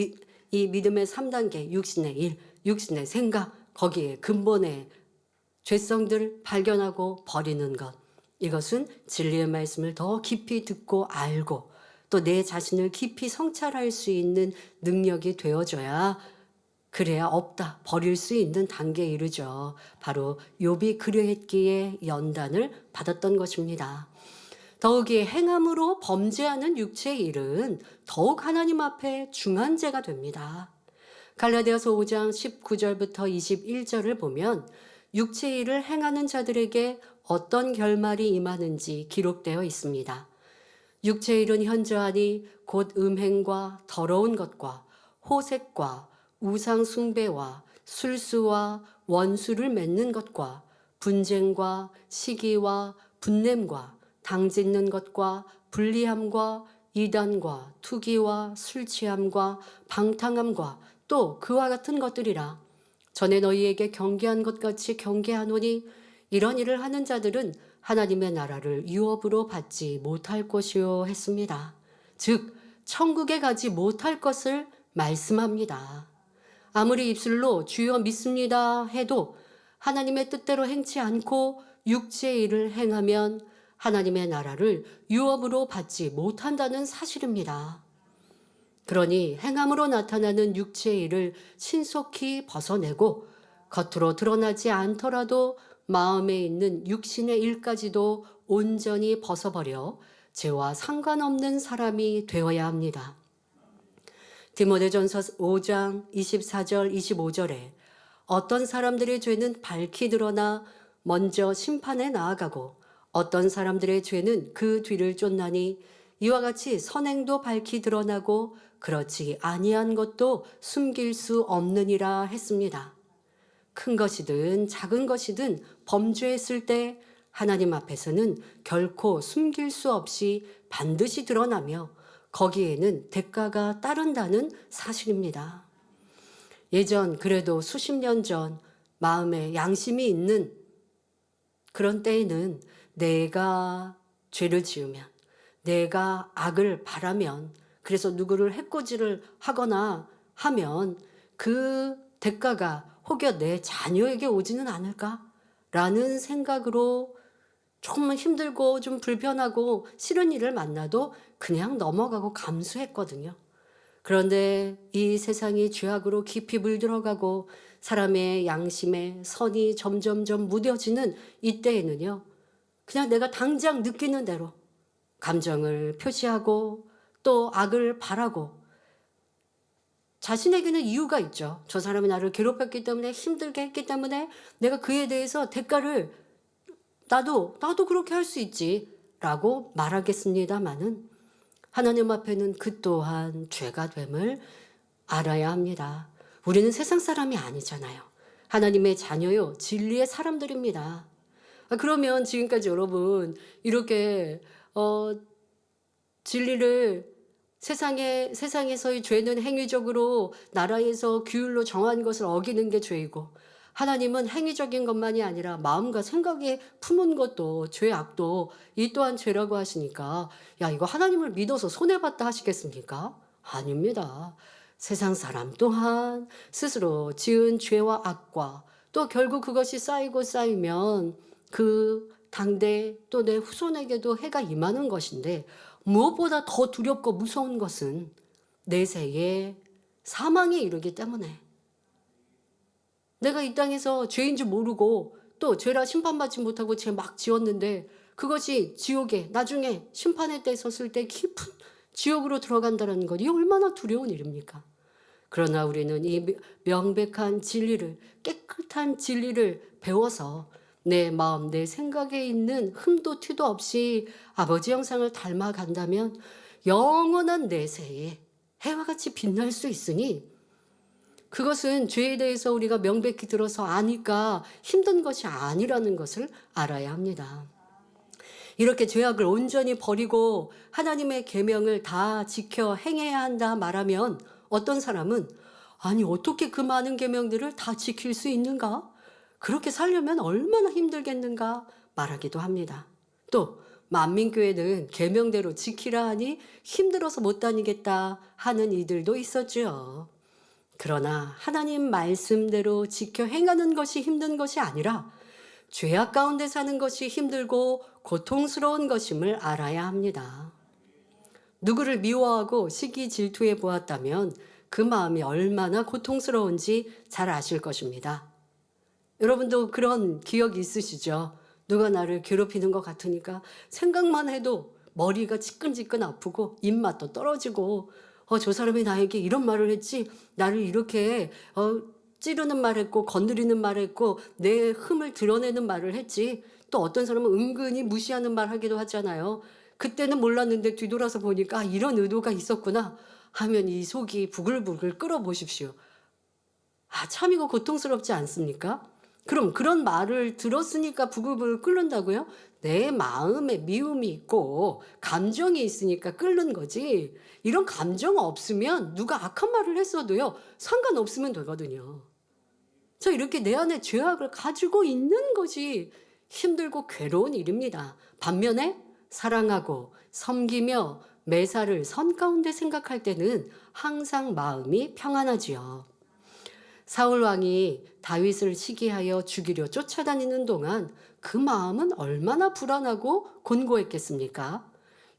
이 믿음의 3단계 육신의 일, 육신의 생각 거기에 근본의 죄성들을 발견하고 버리는 것 이것은 진리의 말씀을 더 깊이 듣고 알고 또 내 자신을 깊이 성찰할 수 있는 능력이 되어져야 그래야 없다 버릴 수 있는 단계에 이르죠. 바로 욥이 그러했기에 연단을 받았던 것입니다. 더욱이 행함으로 범죄하는 육체의 일은 더욱 하나님 앞에 중한 죄가 됩니다. 갈라디아서 5장 19절부터 21절을 보면 육체의 일을 행하는 자들에게 어떤 결말이 임하는지 기록되어 있습니다. 육체의 일은 현저하니 곧 음행과 더러운 것과 호색과 우상 숭배와 술수와 원수를 맺는 것과 분쟁과 시기와 분냄과 당짓는 것과 불리함과 이단과 투기와 술취함과 방탕함과 또 그와 같은 것들이라. 전에 너희에게 경계한 것 같이 경계하노니 이런 일을 하는 자들은 하나님의 나라를 유업으로 받지 못할 것이요 했습니다. 즉 천국에 가지 못할 것을 말씀합니다. 아무리 입술로 주여 믿습니다 해도 하나님의 뜻대로 행치 않고 육체의 일을 행하면 하나님의 나라를 유업으로 받지 못한다는 사실입니다. 그러니 행함으로 나타나는 육체의 일을 신속히 벗어내고 겉으로 드러나지 않더라도 마음에 있는 육신의 일까지도 온전히 벗어버려 죄와 상관없는 사람이 되어야 합니다. 디모데전서 5장 24절 25절에 어떤 사람들의 죄는 밝히 드러나 먼저 심판에 나아가고 어떤 사람들의 죄는 그 뒤를 쫓나니 이와 같이 선행도 밝히 드러나고 그렇지 아니한 것도 숨길 수 없느니라 했습니다. 큰 것이든 작은 것이든 범죄했을 때 하나님 앞에서는 결코 숨길 수 없이 반드시 드러나며 거기에는 대가가 따른다는 사실입니다. 예전 그래도 수십 년 전 마음에 양심이 있는 그런 때에는 내가 죄를 지으면 내가 악을 바라면 그래서 누구를 해코지를 하거나 하면 그 대가가 혹여 내 자녀에게 오지는 않을까라는 생각으로 조금 힘들고 좀 불편하고 싫은 일을 만나도 그냥 넘어가고 감수했거든요. 그런데 이 세상이 죄악으로 깊이 물들어가고 사람의 양심에 선이 점점점 무뎌지는 이때에는요. 그냥 내가 당장 느끼는 대로 감정을 표시하고 또 악을 바라고 자신에게는 이유가 있죠. 저 사람이 나를 괴롭혔기 때문에 힘들게 했기 때문에 내가 그에 대해서 대가를 나도 그렇게 할 수 있지 라고 말하겠습니다마는 하나님 앞에는 그 또한 죄가 됨을 알아야 합니다. 우리는 세상 사람이 아니잖아요. 하나님의 자녀요. 진리의 사람들입니다. 그러면 지금까지 여러분 이렇게 진리를 세상에서의 죄는 행위적으로 나라에서 규율로 정한 것을 어기는 게 죄이고, 하나님은 행위적인 것만이 아니라 마음과 생각에 품은 것도 죄악도 이 또한 죄라고 하시니까, 야, 이거 하나님을 믿어서 손해봤다 하시겠습니까? 아닙니다. 세상 사람 또한 스스로 지은 죄와 악과 또 결국 그것이 쌓이고 쌓이면 그 당대 또 내 후손에게도 해가 임하는 것인데, 무엇보다 더 두렵고 무서운 것은 내세에 사망에 이르기 때문에, 내가 이 땅에서 죄인 줄 모르고 또 죄라 심판받지 못하고 죄 막 지었는데 그것이 지옥에 나중에 심판의 때 섰을 때 깊은 지옥으로 들어간다는 것, 이 얼마나 두려운 일입니까? 그러나 우리는 이 명백한 진리를, 깨끗한 진리를 배워서 내 마음, 내 생각에 있는 흠도 티도 없이 아버지 형상을 닮아간다면 영원한 내세에 해와 같이 빛날 수 있으니, 그것은 죄에 대해서 우리가 명백히 들어서 아니까 힘든 것이 아니라는 것을 알아야 합니다. 이렇게 죄악을 온전히 버리고 하나님의 계명을 다 지켜 행해야 한다 말하면, 어떤 사람은 아니 어떻게 그 많은 계명들을 다 지킬 수 있는가? 그렇게 살려면 얼마나 힘들겠는가 말하기도 합니다. 또 만민교회는 계명대로 지키라 하니 힘들어서 못 다니겠다 하는 이들도 있었죠. 그러나 하나님 말씀대로 지켜 행하는 것이 힘든 것이 아니라 죄악 가운데 사는 것이 힘들고 고통스러운 것임을 알아야 합니다. 누구를 미워하고 시기 질투해 보았다면 그 마음이 얼마나 고통스러운지 잘 아실 것입니다. 여러분도 그런 기억이 있으시죠? 누가 나를 괴롭히는 것 같으니까 생각만 해도 머리가 지끈지끈 아프고 입맛도 떨어지고, 저 사람이 나에게 이런 말을 했지, 나를 이렇게 찌르는 말 했고 건드리는 말 했고 내 흠을 드러내는 말을 했지. 또 어떤 사람은 은근히 무시하는 말 하기도 하잖아요. 그때는 몰랐는데 뒤돌아서 보니까 이런 의도가 있었구나 하면 이 속이 부글부글 끓어보십시오. 참 이거 고통스럽지 않습니까? 그럼 그런 말을 들었으니까 부글부글 끓는다고요? 내 마음에 미움이 있고 감정이 있으니까 끓는 거지, 이런 감정 없으면 누가 악한 말을 했어도요 상관없으면 되거든요. 저 이렇게 내 안에 죄악을 가지고 있는 것이 힘들고 괴로운 일입니다. 반면에 사랑하고 섬기며 매사를 선 가운데 생각할 때는 항상 마음이 평안하지요. 사울 왕이 다윗을 시기하여 죽이려 쫓아다니는 동안 그 마음은 얼마나 불안하고 곤고했겠습니까?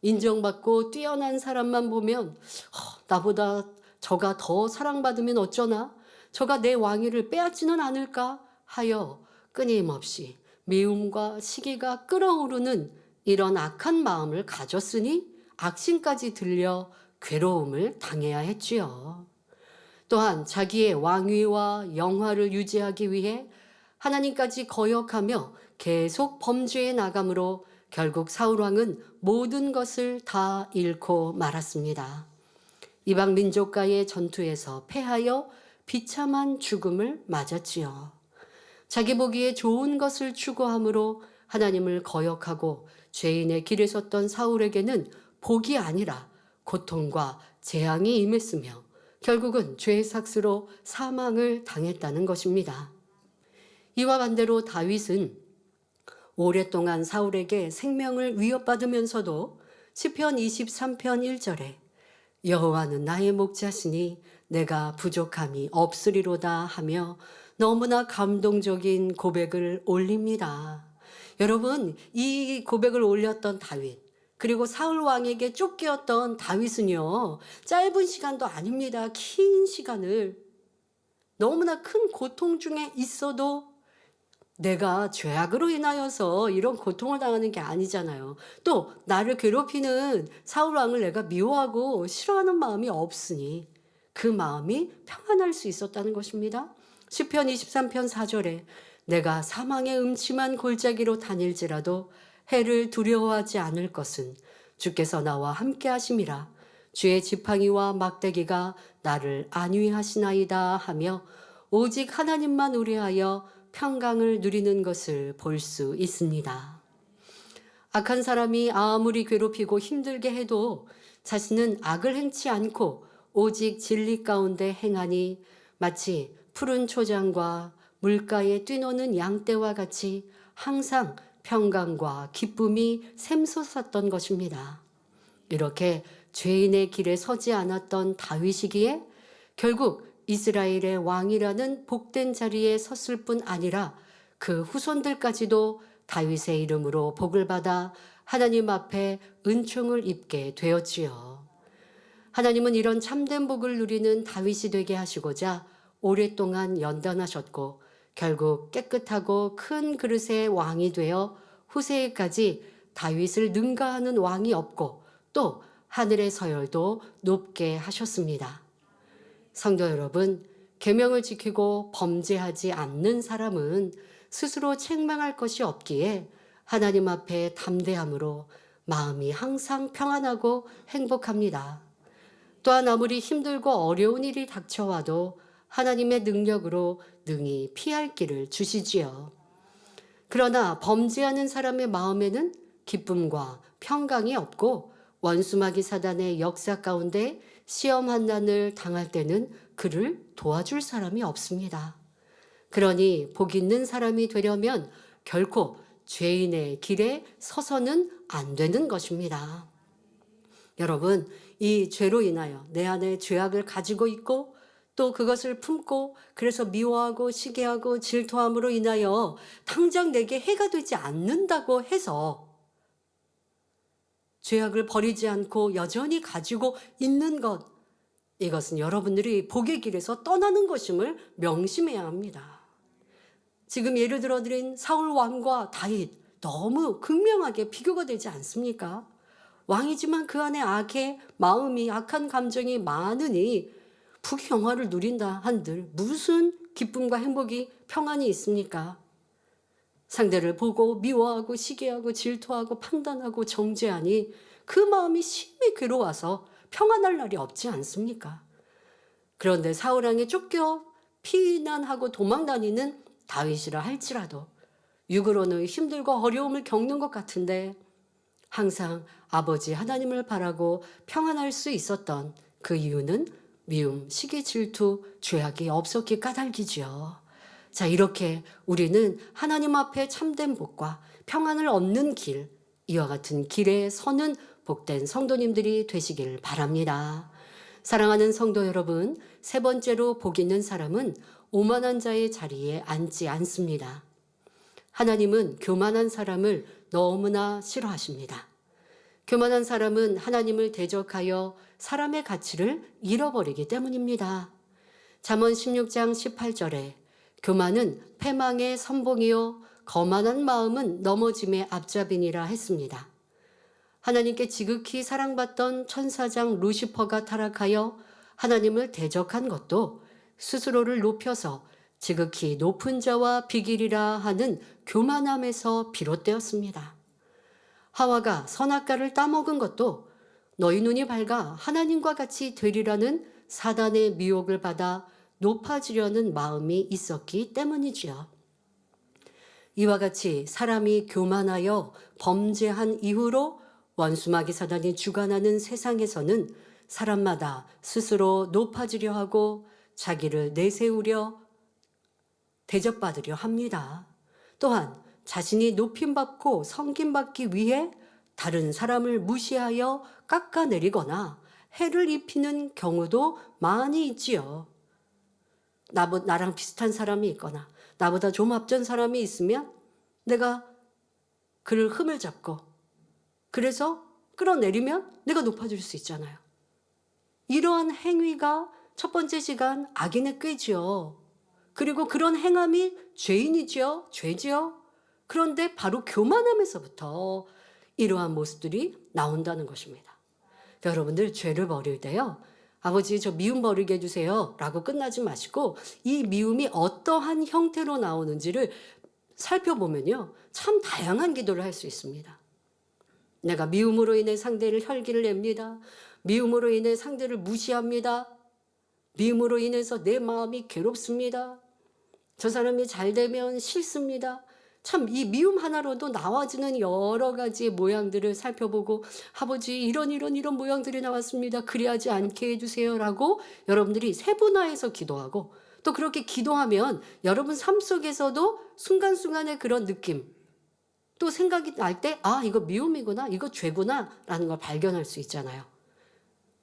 인정받고 뛰어난 사람만 보면 나보다 저가 더 사랑받으면 어쩌나? 저가 내 왕위를 빼앗지는 않을까? 하여 끊임없이 미움과 시기가 끓어오르는 이런 악한 마음을 가졌으니 악신까지 들려 괴로움을 당해야 했지요. 또한 자기의 왕위와 영화를 유지하기 위해 하나님까지 거역하며 계속 범죄에 나감으로 결국 사울왕은 모든 것을 다 잃고 말았습니다. 이방 민족과의 전투에서 패하여 비참한 죽음을 맞았지요. 자기 보기에 좋은 것을 추구함으로 하나님을 거역하고 죄인의 길에 섰던 사울에게는 복이 아니라 고통과 재앙이 임했으며 결국은 죄의 삭스로 사망을 당했다는 것입니다. 이와 반대로 다윗은 오랫동안 사울에게 생명을 위협받으면서도 시편 23편 1절에 여호와는 나의 목자시니 내가 부족함이 없으리로다 하며 너무나 감동적인 고백을 올립니다. 여러분, 이 고백을 올렸던 다윗, 그리고 사울 왕에게 쫓기었던 다윗은요, 짧은 시간도 아닙니다. 긴 시간을 너무나 큰 고통 중에 있어도 내가 죄악으로 인하여서 이런 고통을 당하는 게 아니잖아요. 또 나를 괴롭히는 사울 왕을 내가 미워하고 싫어하는 마음이 없으니 그 마음이 평안할 수 있었다는 것입니다. 시편 23편 4절에 내가 사망의 음침한 골짜기로 다닐지라도 해를 두려워하지 않을 것은 주께서 나와 함께 하심이라. 주의 지팡이와 막대기가 나를 안위하시나이다 하며 오직 하나님만 우려하여 평강을 누리는 것을 볼 수 있습니다. 악한 사람이 아무리 괴롭히고 힘들게 해도 자신은 악을 행치 않고 오직 진리 가운데 행하니 마치 푸른 초장과 물가에 뛰노는 양떼와 같이 항상 평강과 기쁨이 샘솟았던 것입니다. 이렇게 죄인의 길에 서지 않았던 다윗이기에 결국 이스라엘의 왕이라는 복된 자리에 섰을 뿐 아니라 그 후손들까지도 다윗의 이름으로 복을 받아 하나님 앞에 은총을 입게 되었지요. 하나님은 이런 참된 복을 누리는 다윗이 되게 하시고자 오랫동안 연단하셨고 결국 깨끗하고 큰 그릇의 왕이 되어 후세에까지 다윗을 능가하는 왕이 없고 또 하늘의 서열도 높게 하셨습니다. 성도 여러분, 계명을 지키고 범죄하지 않는 사람은 스스로 책망할 것이 없기에 하나님 앞에 담대함으로 마음이 항상 평안하고 행복합니다. 또한 아무리 힘들고 어려운 일이 닥쳐와도 하나님의 능력으로 능히 피할 길을 주시지요. 그러나 범죄하는 사람의 마음에는 기쁨과 평강이 없고 원수마귀 사단의 역사 가운데 시험 환난을 당할 때는 그를 도와줄 사람이 없습니다. 그러니 복 있는 사람이 되려면 결코 죄인의 길에 서서는 안 되는 것입니다. 여러분, 이 죄로 인하여 내 안에 죄악을 가지고 있고 또 그것을 품고 그래서 미워하고 시기하고 질투함으로 인하여 당장 내게 해가 되지 않는다고 해서 죄악을 버리지 않고 여전히 가지고 있는 것, 이것은 여러분들이 복의 길에서 떠나는 것임을 명심해야 합니다. 지금 예를 들어 드린 사울 왕과 다윗, 너무 극명하게 비교가 되지 않습니까? 왕이지만 그 안에 악의 마음이, 악한 감정이 많으니 북의 영화를 누린다 한들 무슨 기쁨과 행복이 평안이 있습니까? 상대를 보고 미워하고 시기하고 질투하고 판단하고 정죄하니 그 마음이 심히 괴로워서 평안할 날이 없지 않습니까? 그런데 사울왕에 쫓겨 피난하고 도망다니는 다윗이라 할지라도 육으로는 힘들고 어려움을 겪는 것 같은데 항상 아버지 하나님을 바라고 평안할 수 있었던 그 이유는 미움, 시기, 질투, 죄악이 없었기 까닭이지요. 자, 이렇게 우리는 하나님 앞에 참된 복과 평안을 얻는 길, 이와 같은 길에 서는 복된 성도님들이 되시길 바랍니다. 사랑하는 성도 여러분, 세 번째로 복 있는 사람은 오만한 자의 자리에 앉지 않습니다. 하나님은 교만한 사람을 너무나 싫어하십니다. 교만한 사람은 하나님을 대적하여 사람의 가치를 잃어버리기 때문입니다. 잠언 16장 18절에 교만은 패망의 선봉이요 거만한 마음은 넘어짐의 앞잡이니라 했습니다. 하나님께 지극히 사랑받던 천사장 루시퍼가 타락하여 하나님을 대적한 것도 스스로를 높여서 지극히 높은 자와 비길이라 하는 교만함에서 비롯되었습니다. 하와가 선악과를 따먹은 것도 너희 눈이 밝아 하나님과 같이 되리라는 사단의 미혹을 받아 높아지려는 마음이 있었기 때문이지요. 이와 같이 사람이 교만하여 범죄한 이후로 원수마귀 사단이 주관하는 세상에서는 사람마다 스스로 높아지려 하고 자기를 내세우려 대접받으려 합니다. 또한 자신이 높임받고 섬김받기 위해 다른 사람을 무시하여 깎아내리거나 해를 입히는 경우도 많이 있지요. 나랑 비슷한 사람이 있거나 나보다 좀 앞전 사람이 있으면 내가 그를 흠을 잡고 그래서 끌어내리면 내가 높아질 수 있잖아요. 이러한 행위가 첫 번째 시간 악인의 꾀지요. 그리고 그런 행함이 죄인이지요. 죄지요. 그런데 바로 교만함에서부터 이러한 모습들이 나온다는 것입니다. 여러분들 죄를 버릴 때요. 아버지 저 미움 버리게 해주세요 라고 끝나지 마시고 이 미움이 어떠한 형태로 나오는지를 살펴보면요. 참 다양한 기도를 할 수 있습니다. 내가 미움으로 인해 상대를 혈기를 냅니다. 미움으로 인해 상대를 무시합니다. 미움으로 인해서 내 마음이 괴롭습니다. 저 사람이 잘 되면 싫습니다. 참 이 미움 하나로도 나와지는 여러 가지의 모양들을 살펴보고 아버지 이런 모양들이 나왔습니다. 그리하지 않게 해주세요라고 여러분들이 세분화해서 기도하고 또 그렇게 기도하면 여러분 삶 속에서도 순간순간의 그런 느낌 또 생각이 날 때 아 이거 미움이구나 이거 죄구나 라는 걸 발견할 수 있잖아요.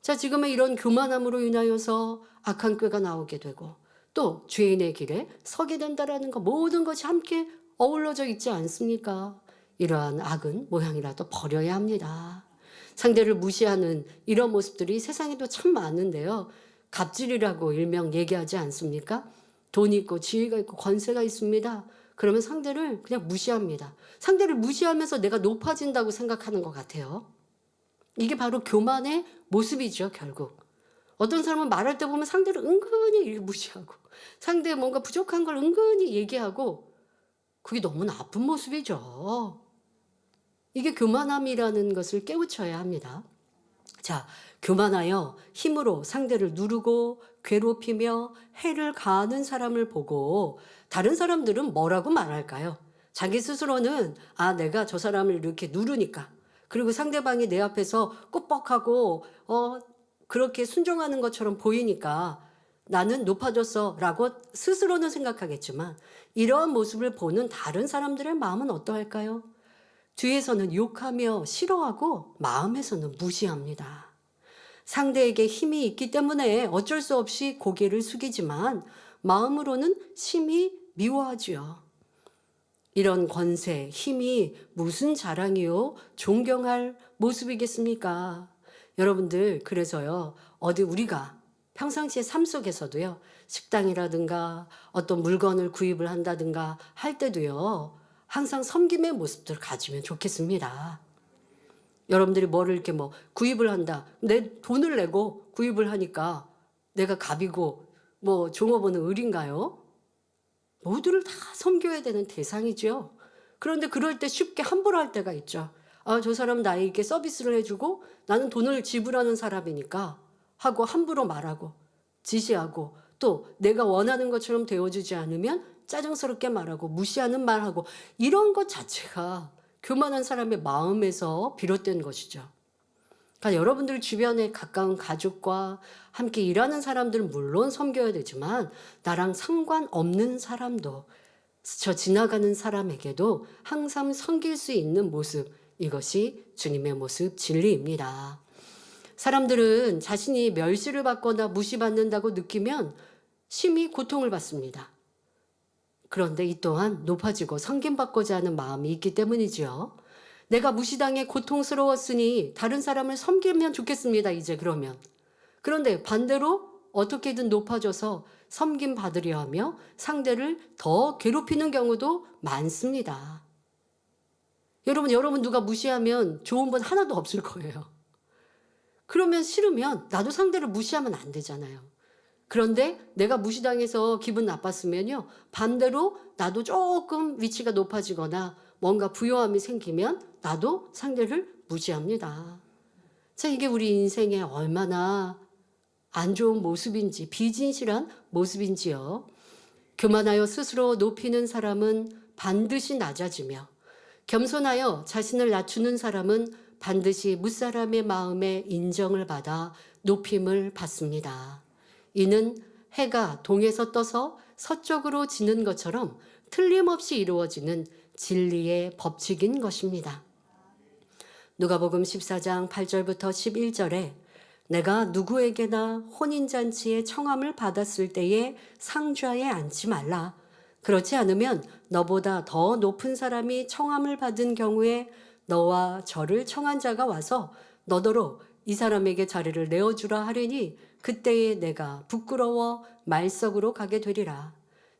자 지금의 이런 교만함으로 인하여서 악한 꾀가 나오게 되고 또 죄인의 길에 서게 된다라는 거 모든 것이 함께 어우러져 있지 않습니까? 이러한 악은 모양이라도 버려야 합니다. 상대를 무시하는 이런 모습들이 세상에도 참 많은데요. 갑질이라고 일명 얘기하지 않습니까? 돈이 있고 지위가 있고 권세가 있습니다. 그러면 상대를 그냥 무시합니다. 상대를 무시하면서 내가 높아진다고 생각하는 것 같아요. 이게 바로 교만의 모습이죠, 결국. 어떤 사람은 말할 때 보면 상대를 은근히 이렇게 무시하고 상대의 뭔가 부족한 걸 은근히 얘기하고 그게 너무 나쁜 모습이죠. 이게 교만함이라는 것을 깨우쳐야 합니다. 자, 교만하여 힘으로 상대를 누르고 괴롭히며 해를 가하는 사람을 보고 다른 사람들은 뭐라고 말할까요? 자기 스스로는 아, 내가 저 사람을 이렇게 누르니까 그리고 상대방이 내 앞에서 꾹뻑하고 그렇게 순종하는 것처럼 보이니까 나는 높아졌어 라고 스스로는 생각하겠지만 이러한 모습을 보는 다른 사람들의 마음은 어떠할까요? 뒤에서는 욕하며 싫어하고 마음에서는 무시합니다. 상대에게 힘이 있기 때문에 어쩔 수 없이 고개를 숙이지만 마음으로는 심히 미워하지요. 이런 권세, 힘이 무슨 자랑이요? 존경할 모습이겠습니까? 여러분들 그래서요. 어디 우리가 평상시의 삶 속에서도요. 식당이라든가 어떤 물건을 구입을 한다든가 할 때도요. 항상 섬김의 모습들을 가지면 좋겠습니다. 여러분들이 뭐를 이렇게 구입을 한다. 내 돈을 내고 구입을 하니까 내가 갑이고 종업원은 을인가요? 모두를 다 섬겨야 되는 대상이죠. 그런데 그럴 때 쉽게 함부로 할 때가 있죠. 아, 저 사람 나에게 서비스를 해주고 나는 돈을 지불하는 사람이니까 하고 함부로 말하고 지시하고 또 내가 원하는 것처럼 되어주지 않으면 짜증스럽게 말하고 무시하는 말하고 이런 것 자체가 교만한 사람의 마음에서 비롯된 것이죠. 그러니까 여러분들 주변에 가까운 가족과 함께 일하는 사람들은 물론 섬겨야 되지만 나랑 상관없는 사람도 스쳐 지나가는 사람에게도 항상 섬길 수 있는 모습 이것이 주님의 모습 진리입니다. 사람들은 자신이 멸시를 받거나 무시받는다고 느끼면 심히 고통을 받습니다. 그런데 이 또한 높아지고 섬김받고자 하는 마음이 있기 때문이죠. 내가 무시당해 고통스러웠으니 다른 사람을 섬기면 좋겠습니다. 이제 그러면. 그런데 반대로 어떻게든 높아져서 섬김 받으려 하며 상대를 더 괴롭히는 경우도 많습니다. 여러분 누가 무시하면 좋은 분 하나도 없을 거예요. 그러면 싫으면 나도 상대를 무시하면 안 되잖아요. 그런데 내가 무시당해서 기분 나빴으면요. 반대로 나도 조금 위치가 높아지거나 뭔가 부요함이 생기면 나도 상대를 무시합니다. 자, 이게 우리 인생에 얼마나 안 좋은 모습인지, 비진실한 모습인지요. 교만하여 스스로 높이는 사람은 반드시 낮아지며 겸손하여 자신을 낮추는 사람은 반드시 무사람의 마음에 인정을 받아 높임을 받습니다. 이는 해가 동에서 떠서 서쪽으로 지는 것처럼 틀림없이 이루어지는 진리의 법칙인 것입니다. 누가복음 14장 8절부터 11절에 내가 누구에게나 혼인잔치에 청함을 받았을 때에 상좌에 앉지 말라. 그렇지 않으면 너보다 더 높은 사람이 청함을 받은 경우에 너와 저를 청한 자가 와서 너더러 이 사람에게 자리를 내어주라 하리니 그때에 내가 부끄러워 말석으로 가게 되리라.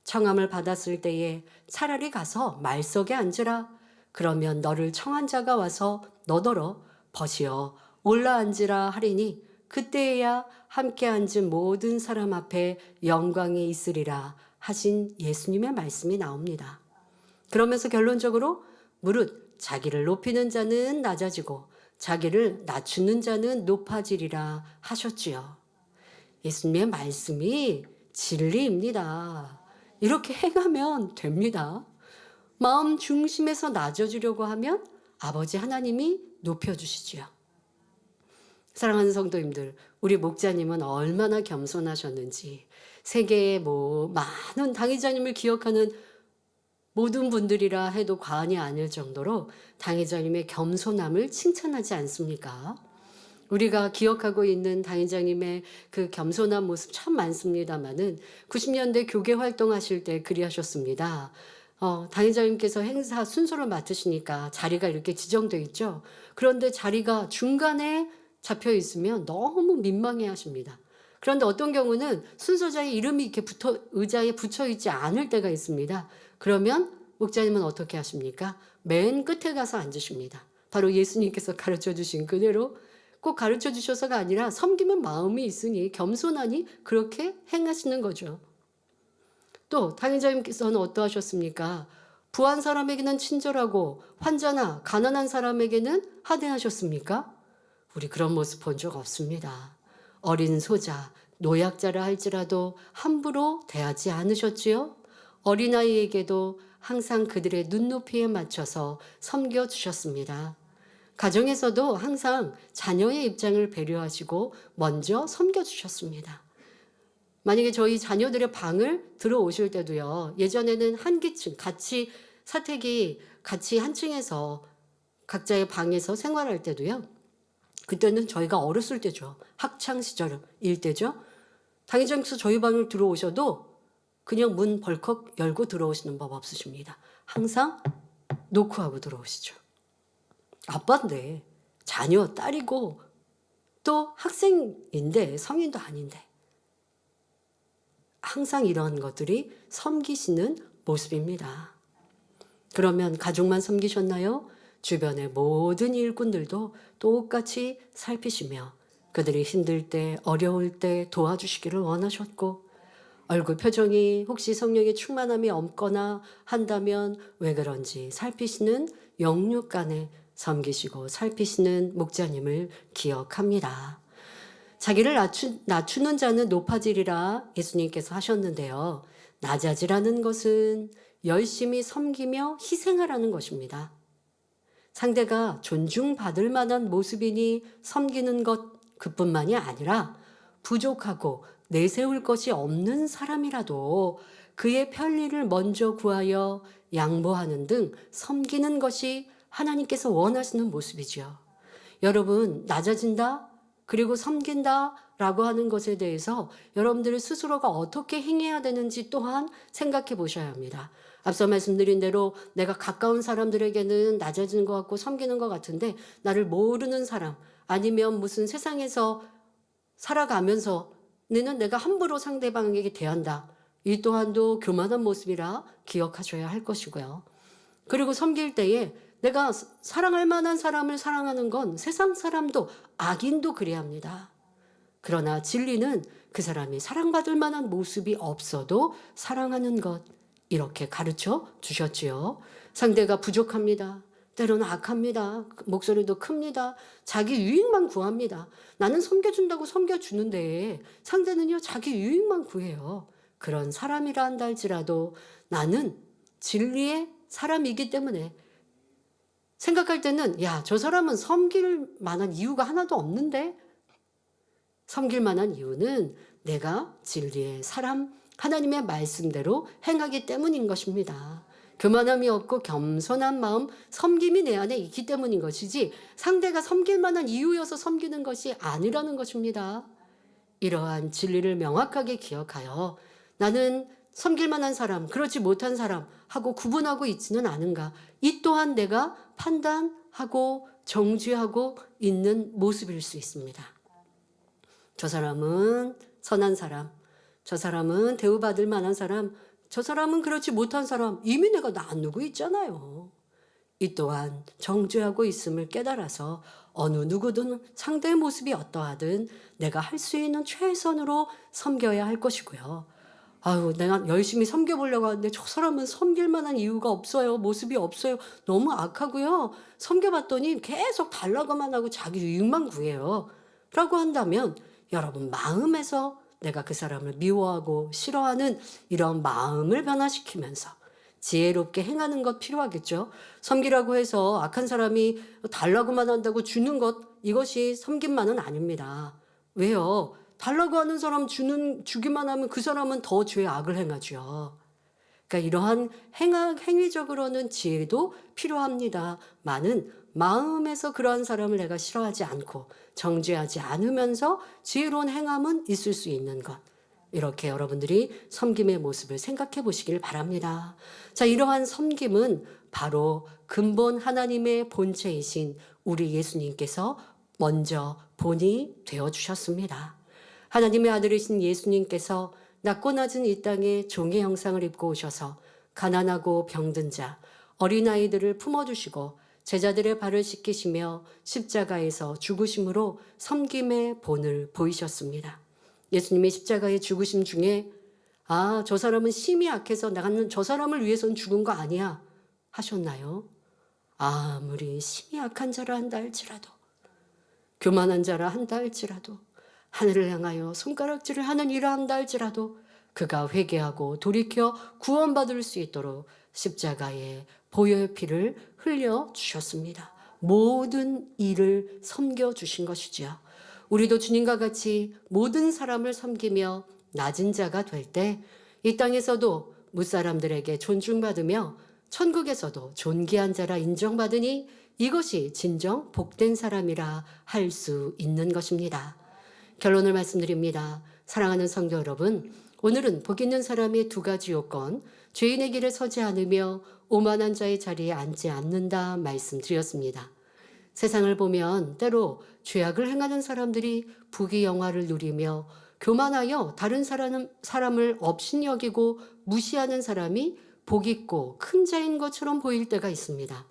청함을 받았을 때에 차라리 가서 말석에 앉으라. 그러면 너를 청한 자가 와서 너더러 벗이어 올라앉으라 하리니 그때에야 함께 앉은 모든 사람 앞에 영광이 있으리라 하신 예수님의 말씀이 나옵니다. 그러면서 결론적으로 무릇 자기를 높이는 자는 낮아지고 자기를 낮추는 자는 높아지리라 하셨지요. 예수님의 말씀이 진리입니다. 이렇게 행하면 됩니다. 마음 중심에서 낮아지려고 하면 아버지 하나님이 높여주시지요. 사랑하는 성도님들, 우리 목자님은 얼마나 겸손하셨는지 세계의 많은 당회자님을 기억하는 모든 분들이라 해도 과언이 아닐 정도로 당회자님의 겸손함을 칭찬하지 않습니까? 우리가 기억하고 있는 당회자님의 그 겸손한 모습 참 많습니다만은 90년대 교계 활동하실 때 그리하셨습니다. 당회자님께서 행사 순서를 맡으시니까 자리가 이렇게 지정되어 있죠. 그런데 자리가 중간에 잡혀 있으면 너무 민망해 하십니다. 그런데 어떤 경우는 순서자의 이름이 이렇게 의자에 붙여 있지 않을 때가 있습니다. 그러면 목자님은 어떻게 하십니까? 맨 끝에 가서 앉으십니다. 바로 예수님께서 가르쳐 주신 그대로 꼭 가르쳐 주셔서가 아니라 섬기는 마음이 있으니 겸손하니 그렇게 행하시는 거죠. 또 당회자님께서는 어떠하셨습니까? 부한 사람에게는 친절하고 환자나 가난한 사람에게는 하대하셨습니까? 우리 그런 모습 본 적 없습니다. 어린 소자, 노약자라 할지라도 함부로 대하지 않으셨지요? 어린아이에게도 항상 그들의 눈높이에 맞춰서 섬겨주셨습니다. 가정에서도 항상 자녀의 입장을 배려하시고 먼저 섬겨주셨습니다. 만약에 저희 자녀들의 방을 들어오실 때도요, 예전에는 한 층, 사택이 같이 한 층에서 각자의 방에서 생활할 때도요, 그때는 저희가 어렸을 때죠. 학창시절일 때죠. 당회장님께서 저희 방을 들어오셔도 그냥 문 벌컥 열고 들어오시는 법 없으십니다. 항상 노크하고 들어오시죠. 아빠인데, 자녀, 딸이고 또 학생인데, 성인도 아닌데 항상 이런 것들이 섬기시는 모습입니다. 그러면 가족만 섬기셨나요? 주변의 모든 일꾼들도 똑같이 살피시며 그들이 힘들 때, 어려울 때 도와주시기를 원하셨고, 얼굴 표정이 혹시 성령의 충만함이 없거나 한다면 왜 그런지 살피시는 영육간에 섬기시고 살피시는 목자님을 기억합니다. 자기를 낮추는 자는 높아지리라 예수님께서 하셨는데요. 낮아지라는 것은 열심히 섬기며 희생하라는 것입니다. 상대가 존중받을 만한 모습이니 섬기는 것 그뿐만이 아니라 부족하고 내세울 것이 없는 사람이라도 그의 편리를 먼저 구하여 양보하는 등 섬기는 것이 하나님께서 원하시는 모습이죠. 여러분, 낮아진다 그리고 섬긴다라고 하는 것에 대해서 여러분들 스스로가 어떻게 행해야 되는지 또한 생각해 보셔야 합니다. 앞서 말씀드린 대로 내가 가까운 사람들에게는 낮아지는 것 같고 섬기는 것 같은데 나를 모르는 사람 아니면 무슨 세상에서 살아가면서는 내가 함부로 상대방에게 대한다. 이 또한도 교만한 모습이라 기억하셔야 할 것이고요. 그리고 섬길 때에 내가 사랑할 만한 사람을 사랑하는 건 세상 사람도 악인도 그래야 합니다. 그러나 진리는 그 사람이 사랑받을 만한 모습이 없어도 사랑하는 것 이렇게 가르쳐 주셨지요. 상대가 부족합니다. 때로는 악합니다. 목소리도 큽니다. 자기 유익만 구합니다. 나는 섬겨준다고 섬겨주는데 상대는요 자기 유익만 구해요. 그런 사람이라 한다 할지라도 나는 진리의 사람이기 때문에 생각할 때는 야, 저 사람은 섬길 만한 이유가 하나도 없는데 섬길 만한 이유는 내가 진리의 사람 하나님의 말씀대로 행하기 때문인 것입니다. 교만함이 없고 겸손한 마음, 섬김이 내 안에 있기 때문인 것이지 상대가 섬길 만한 이유여서 섬기는 것이 아니라는 것입니다. 이러한 진리를 명확하게 기억하여 나는 섬길 만한 사람, 그렇지 못한 사람 하고 구분하고 있지는 않은가. 이 또한 내가 판단하고 정죄하고 있는 모습일 수 있습니다. 저 사람은 선한 사람, 저 사람은 대우받을 만한 사람, 저 사람은 그렇지 못한 사람, 이미 내가 나누고 있잖아요. 이 또한 정죄하고 있음을 깨달아서 어느 누구든 상대의 모습이 어떠하든 내가 할 수 있는 최선으로 섬겨야 할 것이고요. 아유, 내가 열심히 섬겨보려고 하는데 저 사람은 섬길 만한 이유가 없어요. 모습이 없어요. 너무 악하고요. 섬겨봤더니 계속 달라고만 하고 자기 유익만 구해요. 라고 한다면 여러분 마음에서 내가 그 사람을 미워하고 싫어하는 이런 마음을 변화시키면서 지혜롭게 행하는 것 필요하겠죠. 섬기라고 해서 악한 사람이 달라고만 한다고 주는 것, 이것이 섬김만은 아닙니다. 왜요? 달라고 하는 사람 주기만 하면 그 사람은 더 죄의 악을 행하죠. 그러니까 이러한 행위적으로는 지혜도 필요합니다. 많은 마음에서 그러한 사람을 내가 싫어하지 않고 정죄하지 않으면서 지혜로운 행함은 있을 수 있는 것. 이렇게 여러분들이 섬김의 모습을 생각해 보시길 바랍니다. 자, 이러한 섬김은 바로 근본 하나님의 본체이신 우리 예수님께서 먼저 본이 되어주셨습니다. 하나님의 아들이신 예수님께서 낮고 낮은 이 땅에 종의 형상을 입고 오셔서 가난하고 병든 자, 어린아이들을 품어주시고 제자들의 발을 씻기시며 십자가에서 죽으심으로 섬김의 본을 보이셨습니다. 예수님이 십자가의 죽으심 중에 저 사람은 심히 악해서 나는 저 사람을 위해서는 죽은 거 아니야 하셨나요? 아무리 심히 악한 자라 한다 할지라도, 교만한 자라 한다 할지라도, 하늘을 향하여 손가락질을 하는 일을 한다 할지라도 그가 회개하고 돌이켜 구원받을 수 있도록 십자가에 보혈 피를 흘려주셨습니다. 모든 일을 섬겨주신 것이지요. 우리도 주님과 같이 모든 사람을 섬기며 낮은 자가 될 때 이 땅에서도 무사람들에게 존중받으며 천국에서도 존귀한 자라 인정받으니 이것이 진정 복된 사람이라 할 수 있는 것입니다. 결론을 말씀드립니다. 사랑하는 성도 여러분, 오늘은 복 있는 사람의 두 가지 요건, 죄인의 길에 서지 않으며 오만한 자의 자리에 앉지 않는다 말씀드렸습니다. 세상을 보면 때로 죄악을 행하는 사람들이 부귀 영화를 누리며 교만하여 다른 사람을 업신여기고 무시하는 사람이 복 있고 큰 자인 것처럼 보일 때가 있습니다.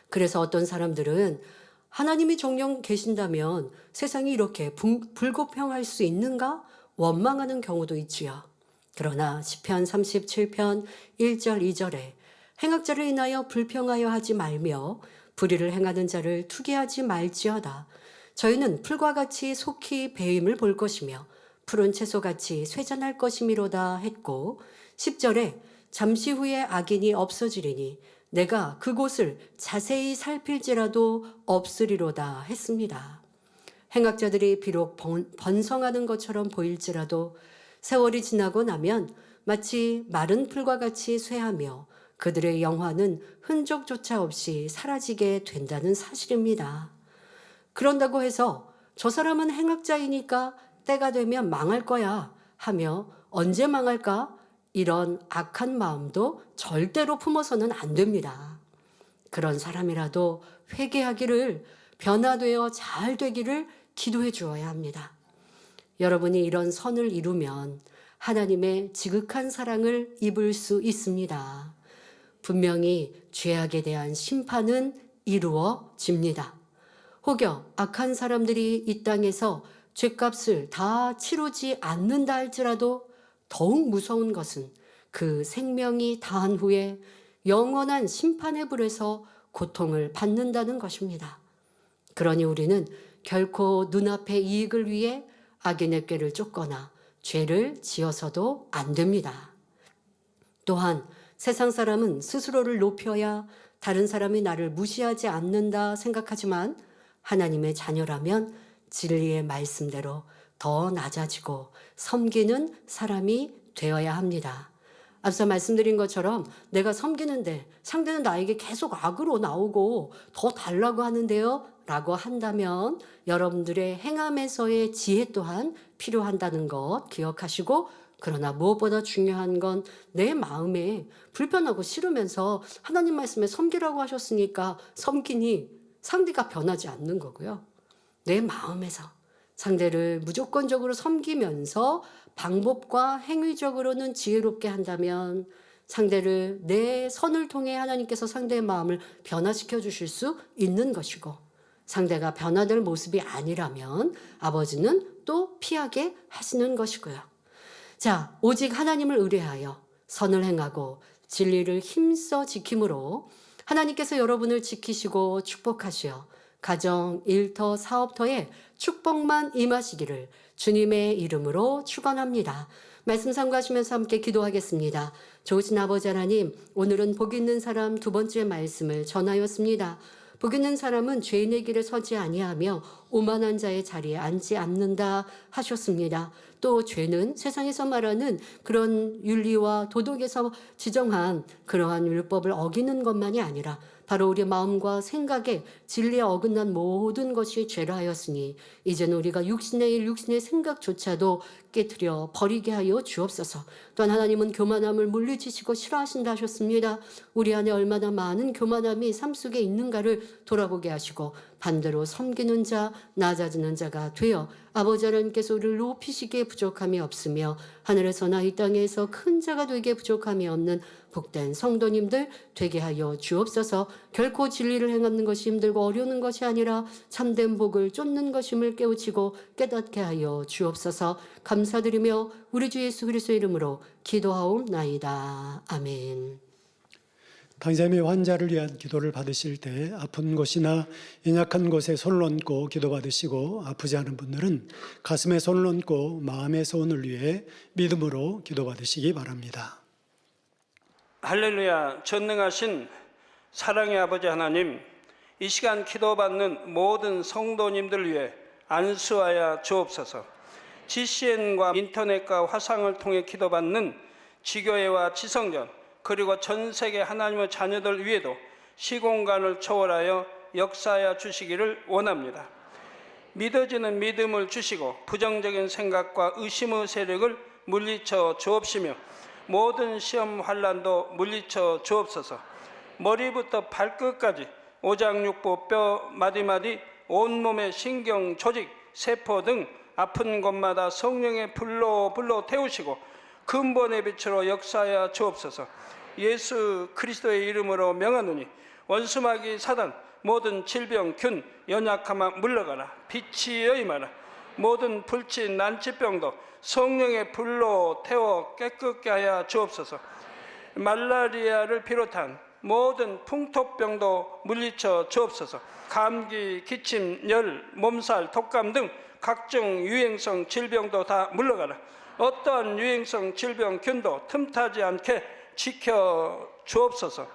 그래서 어떤 사람들은 하나님이 정녕 계신다면 세상이 이렇게 불공평할 수 있는가 원망하는 경우도 있지요. 그러나 시편 37편 1절 2절에 행악자를 인하여 불평하여 하지 말며 불의를 행하는 자를 투기하지 말지어다. 저희는 풀과 같이 속히 배임을 볼 것이며 푸른 채소같이 쇠잔할 것이미로다 했고 10절에 잠시 후에 악인이 없어지리니 내가 그곳을 자세히 살필지라도 없으리로다 했습니다. 행악자들이 비록 번성하는 것처럼 보일지라도 세월이 지나고 나면 마치 마른 풀과 같이 쇠하며 그들의 영화는 흔적조차 없이 사라지게 된다는 사실입니다. 그런다고 해서 저 사람은 행악자이니까 때가 되면 망할 거야 하며 언제 망할까? 이런 악한 마음도 절대로 품어서는 안 됩니다. 그런 사람이라도 회개하기를, 변화되어 잘 되기를 기도해 주어야 합니다. 여러분이 이런 선을 이루면 하나님의 지극한 사랑을 입을 수 있습니다. 분명히 죄악에 대한 심판은 이루어집니다. 혹여 악한 사람들이 이 땅에서 죄값을 다 치르지 않는다 할지라도 더욱 무서운 것은 그 생명이 다한 후에 영원한 심판의 불에서 고통을 받는다는 것입니다. 그러니 우리는 결코 눈앞의 이익을 위해 악인의 꾀를 쫓거나 죄를 지어서도 안 됩니다. 또한 세상 사람은 스스로를 높여야 다른 사람이 나를 무시하지 않는다 생각하지만 하나님의 자녀라면 진리의 말씀대로 더 낮아지고 섬기는 사람이 되어야 합니다. 앞서 말씀드린 것처럼 내가 섬기는데 상대는 나에게 계속 악으로 나오고 더 달라고 하는데요 라고 한다면 여러분들의 행함에서의 지혜 또한 필요한다는 것 기억하시고, 그러나 무엇보다 중요한 건 내 마음에 불편하고 싫으면서 하나님 말씀에 섬기라고 하셨으니까 섬기니 상대가 변하지 않는 거고요. 내 마음에서 상대를 무조건적으로 섬기면서 방법과 행위적으로는 지혜롭게 한다면 상대를 내 선을 통해 하나님께서 상대의 마음을 변화시켜 주실 수 있는 것이고, 상대가 변화될 모습이 아니라면 아버지는 또 피하게 하시는 것이고요. 자, 오직 하나님을 의뢰하여 선을 행하고 진리를 힘써 지킴으로 하나님께서 여러분을 지키시고 축복하시어 가정, 일터, 사업터에 축복만 임하시기를 주님의 이름으로 축원합니다. 말씀 삼가하시면서 함께 기도하겠습니다. 좋으신 아버지 하나님, 오늘은 복 있는 사람 두 번째 말씀을 전하였습니다. 복 있는 사람은 죄인의 길에 서지 아니하며 오만한 자의 자리에 앉지 않는다 하셨습니다. 또 죄는 세상에서 말하는 그런 윤리와 도덕에서 지정한 그러한 율법을 어기는 것만이 아니라 바로 우리 마음과 생각에 진리에 어긋난 모든 것이 죄라 하였으니 이제는 우리가 육신의 일, 육신의 생각조차도 깨트려 버리게 하여 주옵소서. 또한 하나님은 교만함을 물리치시고 싫어하신다 하셨습니다. 우리 안에 얼마나 많은 교만함이 삶 속에 있는가를 돌아보게 하시고 반대로 섬기는 자, 낮아지는 자가 되어 아버지 하나님께서 우리를 높이시기에 부족함이 없으며 하늘에서나 이 땅에서 큰 자가 되기에 부족함이 없는 복된 성도님들 되게 하여 주옵소서. 결코 진리를 행하는 것이 힘들고 어려운 것이 아니라 참된 복을 쫓는 것임을 깨우치고 깨닫게 하여 주옵소서. 감사드리며 우리 주 예수 그리스도의 이름으로 기도하옵나이다. 아멘. 당장의 환자를 위한 기도를 받으실 때 아픈 곳이나 연약한 곳에 손을 얹고 기도 받으시고 아프지 않은 분들은 가슴에 손을 얹고 마음의 소원을 위해 믿음으로 기도 받으시기 바랍니다. 할렐루야. 전능하신 사랑의 아버지 하나님, 이 시간 기도받는 모든 성도님들 위해 안수하여 주옵소서. GCN과 인터넷과 화상을 통해 기도받는 지교회와 지성전 그리고 전 세계 하나님의 자녀들 위에도 시공간을 초월하여 역사하여 주시기를 원합니다. 믿어지는 믿음을 주시고 부정적인 생각과 의심의 세력을 물리쳐 주옵시며 모든 시험 환난도 물리쳐 주옵소서. 머리부터 발끝까지 오장육부 뼈 마디마디 온몸의 신경 조직 세포 등 아픈 곳마다 성령의 불로 태우시고 근본의 빛으로 역사하여 주옵소서. 예수 그리스도의 이름으로 명하노니 원수마귀 사단 모든 질병 균 연약함아 물러가라. 빛이 임하라. 모든 불친 난치병도 성령의 불로 태워 깨끗게 하여 주옵소서. 말라리아를 비롯한 모든 풍토병도 물리쳐 주옵소서. 감기, 기침, 열, 몸살, 독감 등 각종 유행성 질병도 다 물러가라. 어떠한 유행성 질병 균도 틈타지 않게 지켜 주옵소서.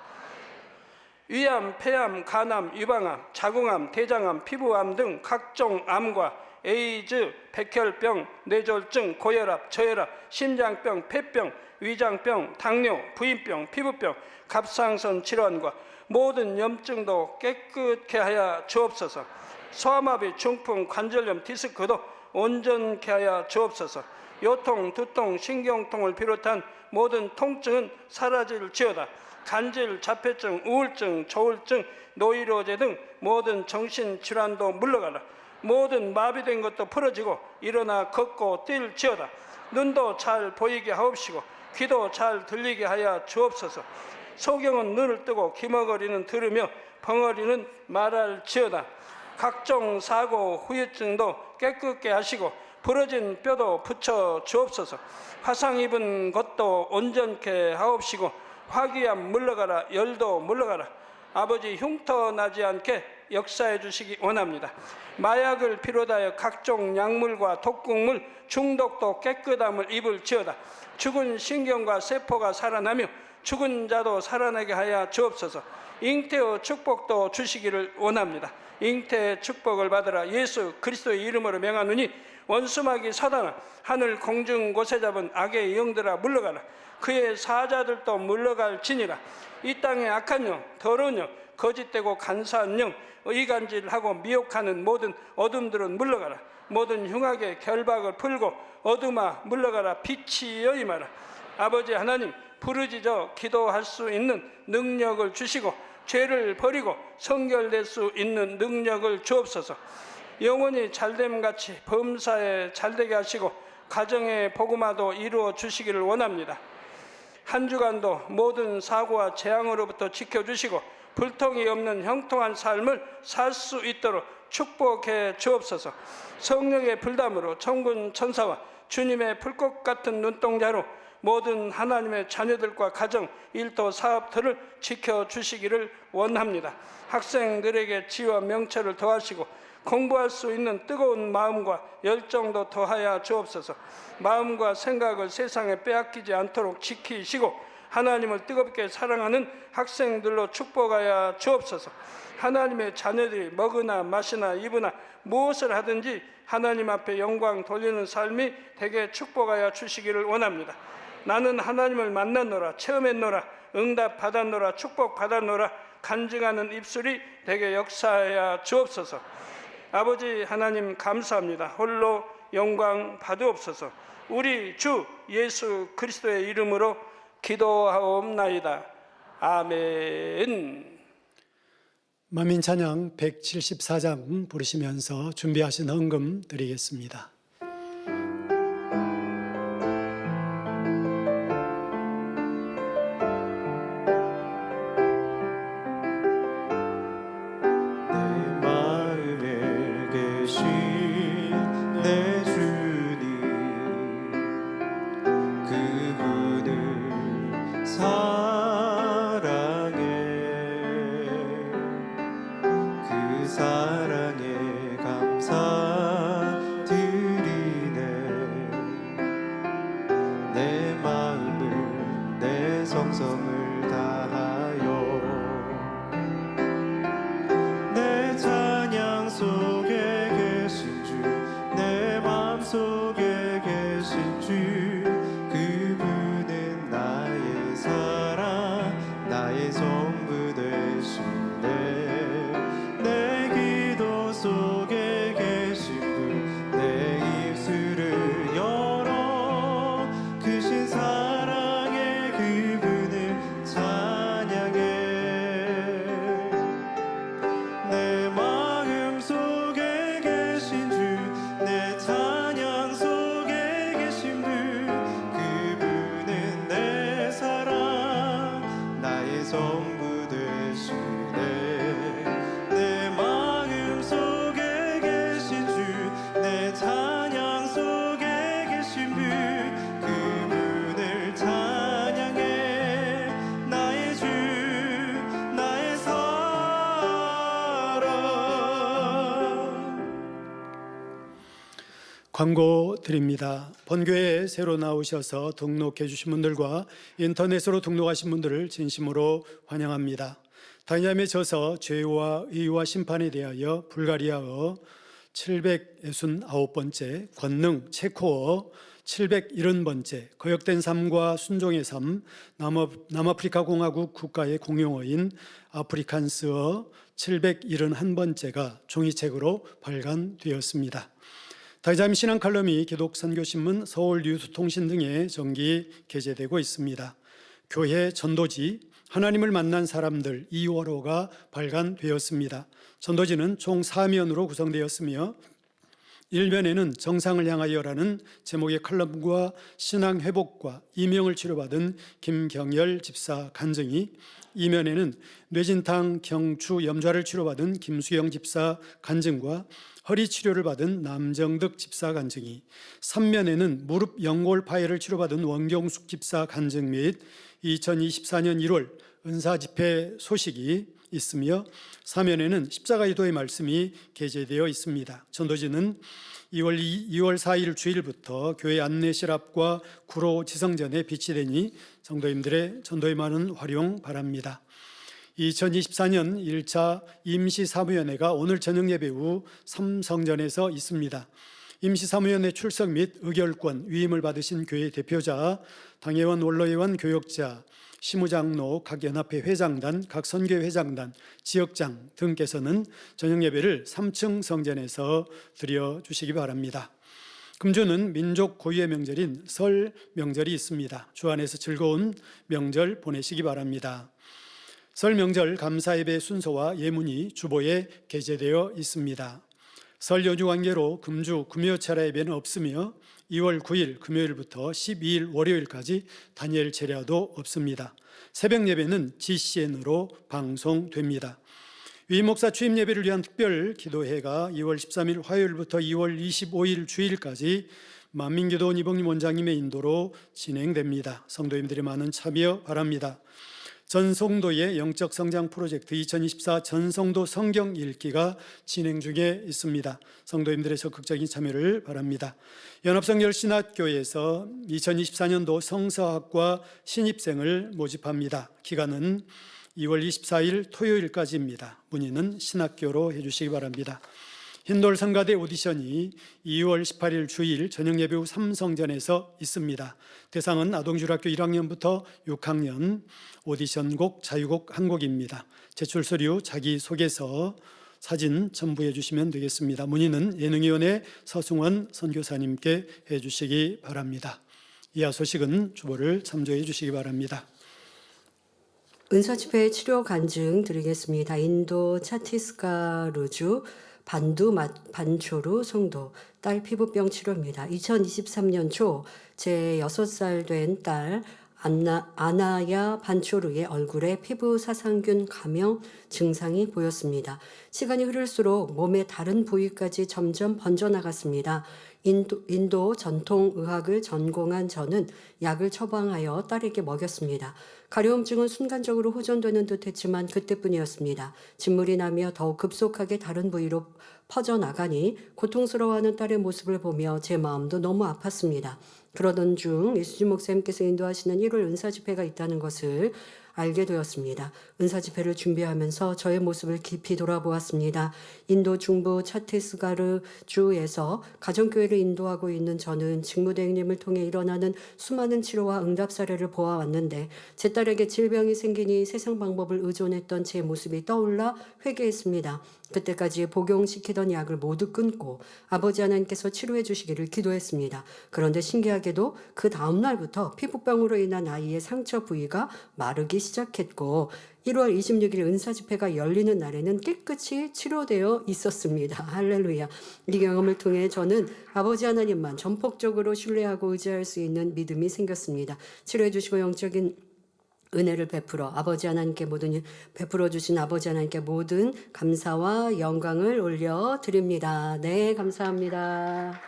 위암, 폐암, 간암, 유방암, 자궁암, 대장암, 피부암 등 각종 암과 에이즈, 백혈병, 뇌졸중, 고혈압, 저혈압, 심장병, 폐병, 위장병, 당뇨, 부인병, 피부병, 갑상선 질환과 모든 염증도 깨끗게 하여 주옵소서. 소아마비, 중풍, 관절염, 디스크도 온전케 하여 주옵소서. 요통, 두통, 신경통을 비롯한 모든 통증은 사라질지어다. 간질, 자폐증, 우울증, 조울증, 노이로제 등 모든 정신질환도 물러가라. 모든 마비된 것도 풀어지고 일어나 걷고 뛸지어다. 눈도 잘 보이게 하옵시고 귀도 잘 들리게 하여 주옵소서. 소경은 눈을 뜨고 기머거리는 들으며 벙어리는 말할지어다. 각종 사고, 후유증도 깨끗게 하시고 부러진 뼈도 붙여 주옵소서. 화상 입은 것도 온전케 하옵시고 화기암 물러가라. 열도 물러가라. 아버지 흉터 나지 않게 역사해 주시기 원합니다. 마약을 비롯하여 각종 약물과 독극물 중독도 깨끗함을 입을지어다. 죽은 신경과 세포가 살아나며 죽은 자도 살아나게 하여 주옵소서. 잉태의 축복도 주시기를 원합니다. 잉태의 축복을 받으라. 예수 그리스도의 이름으로 명하노니 원수마귀 사단아 하늘 공중 곳에 잡은 악의 영들아 물러가라. 그의 사자들도 물러갈지니라. 이 땅의 악한 영, 더러운 영, 거짓되고 간사한 영, 의간질하고 미혹하는 모든 어둠들은 물러가라. 모든 흉악의 결박을 풀고 어둠아 물러가라. 빛이 임하라. 아버지 하나님, 부르짖어 기도할 수 있는 능력을 주시고 죄를 버리고 성결될 수 있는 능력을 주옵소서. 영원히 잘됨같이 범사에 잘되게 하시고 가정의 복음화도 이루어 주시기를 원합니다. 한 주간도 모든 사고와 재앙으로부터 지켜주시고 불통이 없는 형통한 삶을 살 수 있도록 축복해 주옵소서. 성령의 불담으로 천군 천사와 주님의 불꽃 같은 눈동자로 모든 하나님의 자녀들과 가정, 일도, 사업들을 지켜주시기를 원합니다. 학생들에게 지혜와 명철을 더하시고 공부할 수 있는 뜨거운 마음과 열정도 더하여 주옵소서. 마음과 생각을 세상에 빼앗기지 않도록 지키시고 하나님을 뜨겁게 사랑하는 학생들로 축복하여 주옵소서. 하나님의 자녀들이 먹으나 마시나 입으나 무엇을 하든지 하나님 앞에 영광 돌리는 삶이 되게 축복하여 주시기를 원합니다. 나는 하나님을 만났노라, 체험했노라, 응답 받았노라, 축복 받았노라 간증하는 입술이 되게 역사하여 주옵소서. 아버지 하나님 감사합니다. 홀로 영광 받으옵소서. 우리 주 예수 그리스도의 이름으로 기도하옵나이다. 아멘. 만민 찬양 174장 부르시면서 준비하신 헌금 드리겠습니다. 내 마음에 계신 내 주님 그분을 사랑해 그 사랑에 감사드리네 내 마음을 내 성성을 다하여 내 찬양 속에 계신 주 내 마음속에 계신 주 그분은 나의 사랑 나의 전부 되시네 내 기도 속에 계신 분 내 입술을 열어 크신 사랑의 그분을 찬양해 내 마음 속에 계신 주 내 찬양 속에 계신 분 그분은 내 사랑 나의 전부 되시네 내 마음 속에 계신 주 내 찬양 속에 계신 분 그분을 찬양해 나의 주 나의 사랑. 광고 드립니다. 본교회에 새로 나오셔서 등록해 주신 분들과 인터넷으로 등록하신 분들을 진심으로 환영합니다. 다니엘에 져서 죄와 의와 심판에 대하여 불가리아어 769번째, 권능 체코어 770번째, 거역된 삶과 순종의 삶, 남아프리카 공화국 국가의 공용어인 아프리칸스어 771번째가 종이책으로 발간되었습니다. 다이자임 신앙 칼럼이 기독선교신문, 서울뉴스통신 등에 정기 게재되고 있습니다. 교회 전도지, 하나님을 만난 사람들 2월호가 발간되었습니다. 전도지는 총 4면으로 구성되었으며 1면에는 정상을 향하여라는 제목의 칼럼과 신앙 회복과 이명을 치료받은 김경열 집사 간증이, 2면에는 뇌진탕 경추 염좌를 치료받은 김수영 집사 간증과 허리 치료를 받은 남정득 집사 간증이, 3면에는 무릎 연골 파열을 치료받은 원경숙 집사 간증 및 2024년 1월 은사 집회 소식이 있으며, 4면에는 십자가 기도의 말씀이 게재되어 있습니다. 전도지는 2월 4일 주일부터 교회 안내실 앞과 구로 지성전에 비치되니 성도님들의 전도에 많은 활용 바랍니다. 2024년 1차 임시사무위원회가 오늘 저녁 예배 후 삼성전에서 있습니다. 임시사무위원회 출석 및 의결권 위임을 받으신 교회 대표자, 당회원, 원로회원, 교역자, 시무장로, 각 연합회 회장단, 각 선교회 회장단, 지역장 등께서는 저녁 예배를 3층 성전에서 드려주시기 바랍니다. 금주는 민족 고유의 명절인 설 명절이 있습니다. 주 안에서 즐거운 명절 보내시기 바랍니다. 설 명절 감사 예배 순서와 예문이 주보에 게재되어 있습니다. 설 연휴 관계로 금주 금요 철야 예배는 없으며 2월 9일 금요일부터 12일 월요일까지 다니엘 철야도 없습니다. 새벽 예배는 GCN으로 방송됩니다. 위 목사 취임 예배를 위한 특별 기도회가 2월 13일 화요일부터 2월 25일 주일까지 만민교도원 이봉림 원장님의 인도로 진행됩니다. 성도님들의 많은 참여 바랍니다. 전성도의 영적 성장 프로젝트 2024 전성도 성경 읽기가 진행 중에 있습니다. 성도님들의 적극적인 참여를 바랍니다. 연합성결신학교에서 2024년도 성서학과 신입생을 모집합니다. 기간은 2월 24일 토요일까지입니다. 문의는 신학교로 해주시기 바랍니다. 흰돌 성가대 오디션이 2월 18일 주일 저녁 예배 후 삼성전에서 있습니다. 대상은 아동주일학교 1학년부터 6학년, 오디션곡, 자유곡 한 곡입니다. 제출 서류, 자기소개서, 사진 첨부해 주시면 되겠습니다. 문의는 예능위원회 서승원 선교사님께 해 주시기 바랍니다. 이하 소식은 주보를 참조해 주시기 바랍니다. 은사집회 치료 간증 드리겠습니다. 인도 차티스가르주 반초루 성도 딸 피부병 치료입니다. 2023년 초 제 6살 된 딸 아나야 반초루의 얼굴에 피부 사상균 감염 증상이 보였습니다. 시간이 흐를수록 몸의 다른 부위까지 점점 번져나갔습니다. 인도 전통의학을 전공한 저는 약을 처방하여 딸에게 먹였습니다. 가려움증은 순간적으로 호전되는 듯했지만 그때뿐이었습니다. 진물이 나며 더욱 급속하게 다른 부위로 퍼져나가니 고통스러워하는 딸의 모습을 보며 제 마음도 너무 아팠습니다. 그러던 중 이수진 목사님께서 인도하시는 1월 은사집회가 있다는 것을 알게 되었습니다. 은사집회를 준비하면서 저의 모습을 깊이 돌아보았습니다. 인도 중부 차티스가르 주에서 가정교회를 인도하고 있는 저는 직무대행님을 통해 일어나는 수많은 치료와 응답 사례를 보아왔는데 제 딸에게 질병이 생기니 세상 방법을 의존했던 제 모습이 떠올라 회개했습니다. 그때까지 복용시키던 약을 모두 끊고 아버지 하나님께서 치료해 주시기를 기도했습니다. 그런데 신기하게도 그 다음 날부터 피부병으로 인한 아이의 상처 부위가 마르기 시작했고 1월 26일 은사집회가 열리는 날에는 깨끗이 치료되어 있었습니다. 할렐루야. 이 경험을 통해 저는 아버지 하나님만 전폭적으로 신뢰하고 의지할 수 있는 믿음이 생겼습니다. 치료해 주시고 영적인 은혜를 베풀어 아버지 하나님께 베풀어 주신 아버지 하나님께 모든 감사와 영광을 올려드립니다. 네, 감사합니다.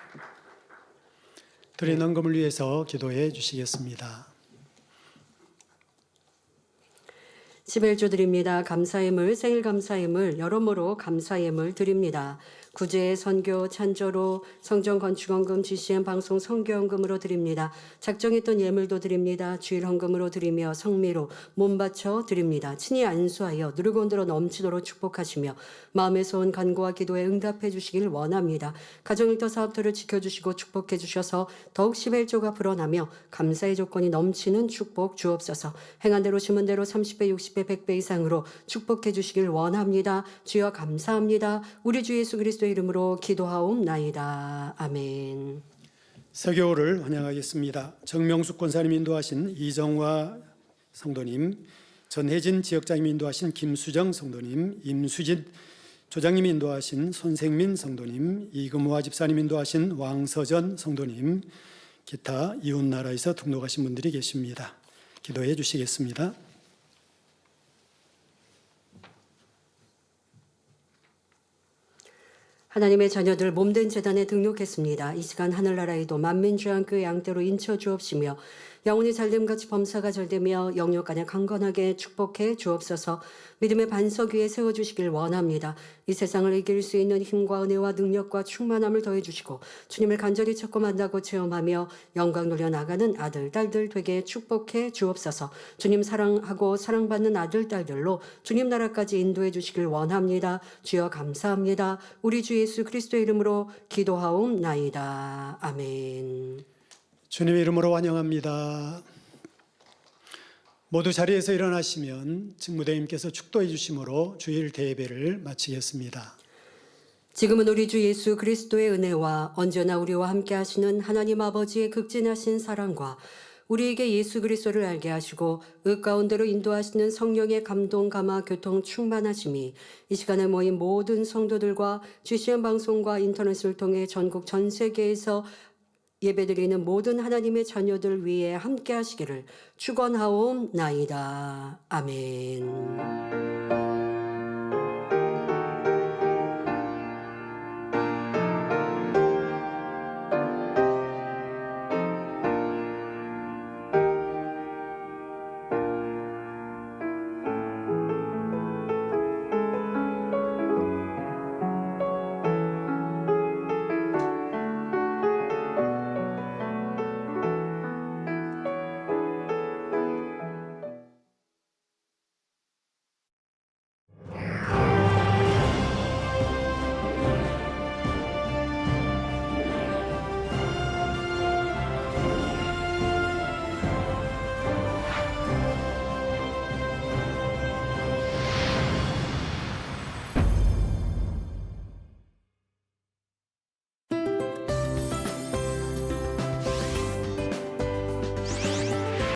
드린 헌금을 위해서 기도해 주시겠습니다. 11조 드립니다. 감사예물, 생일 감사예물, 여러모로 감사예물 드립니다. 구제, 선교, 찬조로, 성전 건축헌금, GCN 방송 선교헌금으로 드립니다. 작정했던 예물도 드립니다. 주일 헌금으로 드리며 성미로 몸 바쳐 드립니다. 친히 안수하여 누르곤들어 넘치도록 축복하시며 마음의 소원 간구와 기도에 응답해 주시길 원합니다. 가정일터 사업터를 지켜주시고 축복해 주셔서 더욱 11조가 불어나며 감사의 조건이 넘치는 축복 주옵소서. 행한 대로 심은 대로 30배, 60배, 100배 이상으로 축복해 주시길 원합니다. 주여 감사합니다. 우리 주 예수 그리스도 이름으로 기도하옵나이다. 아멘. 설교를 환영하겠습니다. 정명숙 권사님 인도하신 이정화 성도님, 전혜진 지역장님 인도하신 김수정 성도님, 임수진 조장님 인도하신 손생민 성도님, 이금화 집사님 인도하신 왕서전 성도님, 기타 이웃나라에서 등록하신 분들이 계십니다. 기도해 주시겠습니다. 하나님의 자녀들 몸된 재단에 등록했습니다. 이 시간 하늘나라에도 만민주한교회 양떼로 인쳐 주옵시며 영혼이 잘됨같이 범사가 절되며 영육간에 강건하게 축복해 주옵소서. 믿음의 반석 위에 세워주시길 원합니다. 이 세상을 이길 수 있는 힘과 은혜와 능력과 충만함을 더해주시고 주님을 간절히 찾고 만나고 체험하며 영광 돌려 나가는 아들, 딸들 되게 축복해 주옵소서. 주님 사랑하고 사랑받는 아들, 딸들로 주님 나라까지 인도해 주시길 원합니다. 주여 감사합니다. 우리 주 예수 그리스도의 이름으로 기도하옵나이다. 아멘. 주님의 이름으로 환영합니다. 모두 자리에서 일어나시면 직무대님께서 축도해 주심으로 주일 대예배를 마치겠습니다. 지금은 우리 주 예수 그리스도의 은혜와 언제나 우리와 함께 하시는 하나님 아버지의 극진하신 사랑과 우리에게 예수 그리스도를 알게 하시고 의 가운데로 인도하시는 성령의 감동, 감화, 교통 충만하심이 이 시간에 모인 모든 성도들과 GCN 방송과 인터넷을 통해 전국 전 세계에서 예배드리는 모든 하나님의 자녀들 위에 함께 하시기를 축원하옵나이다. 아멘.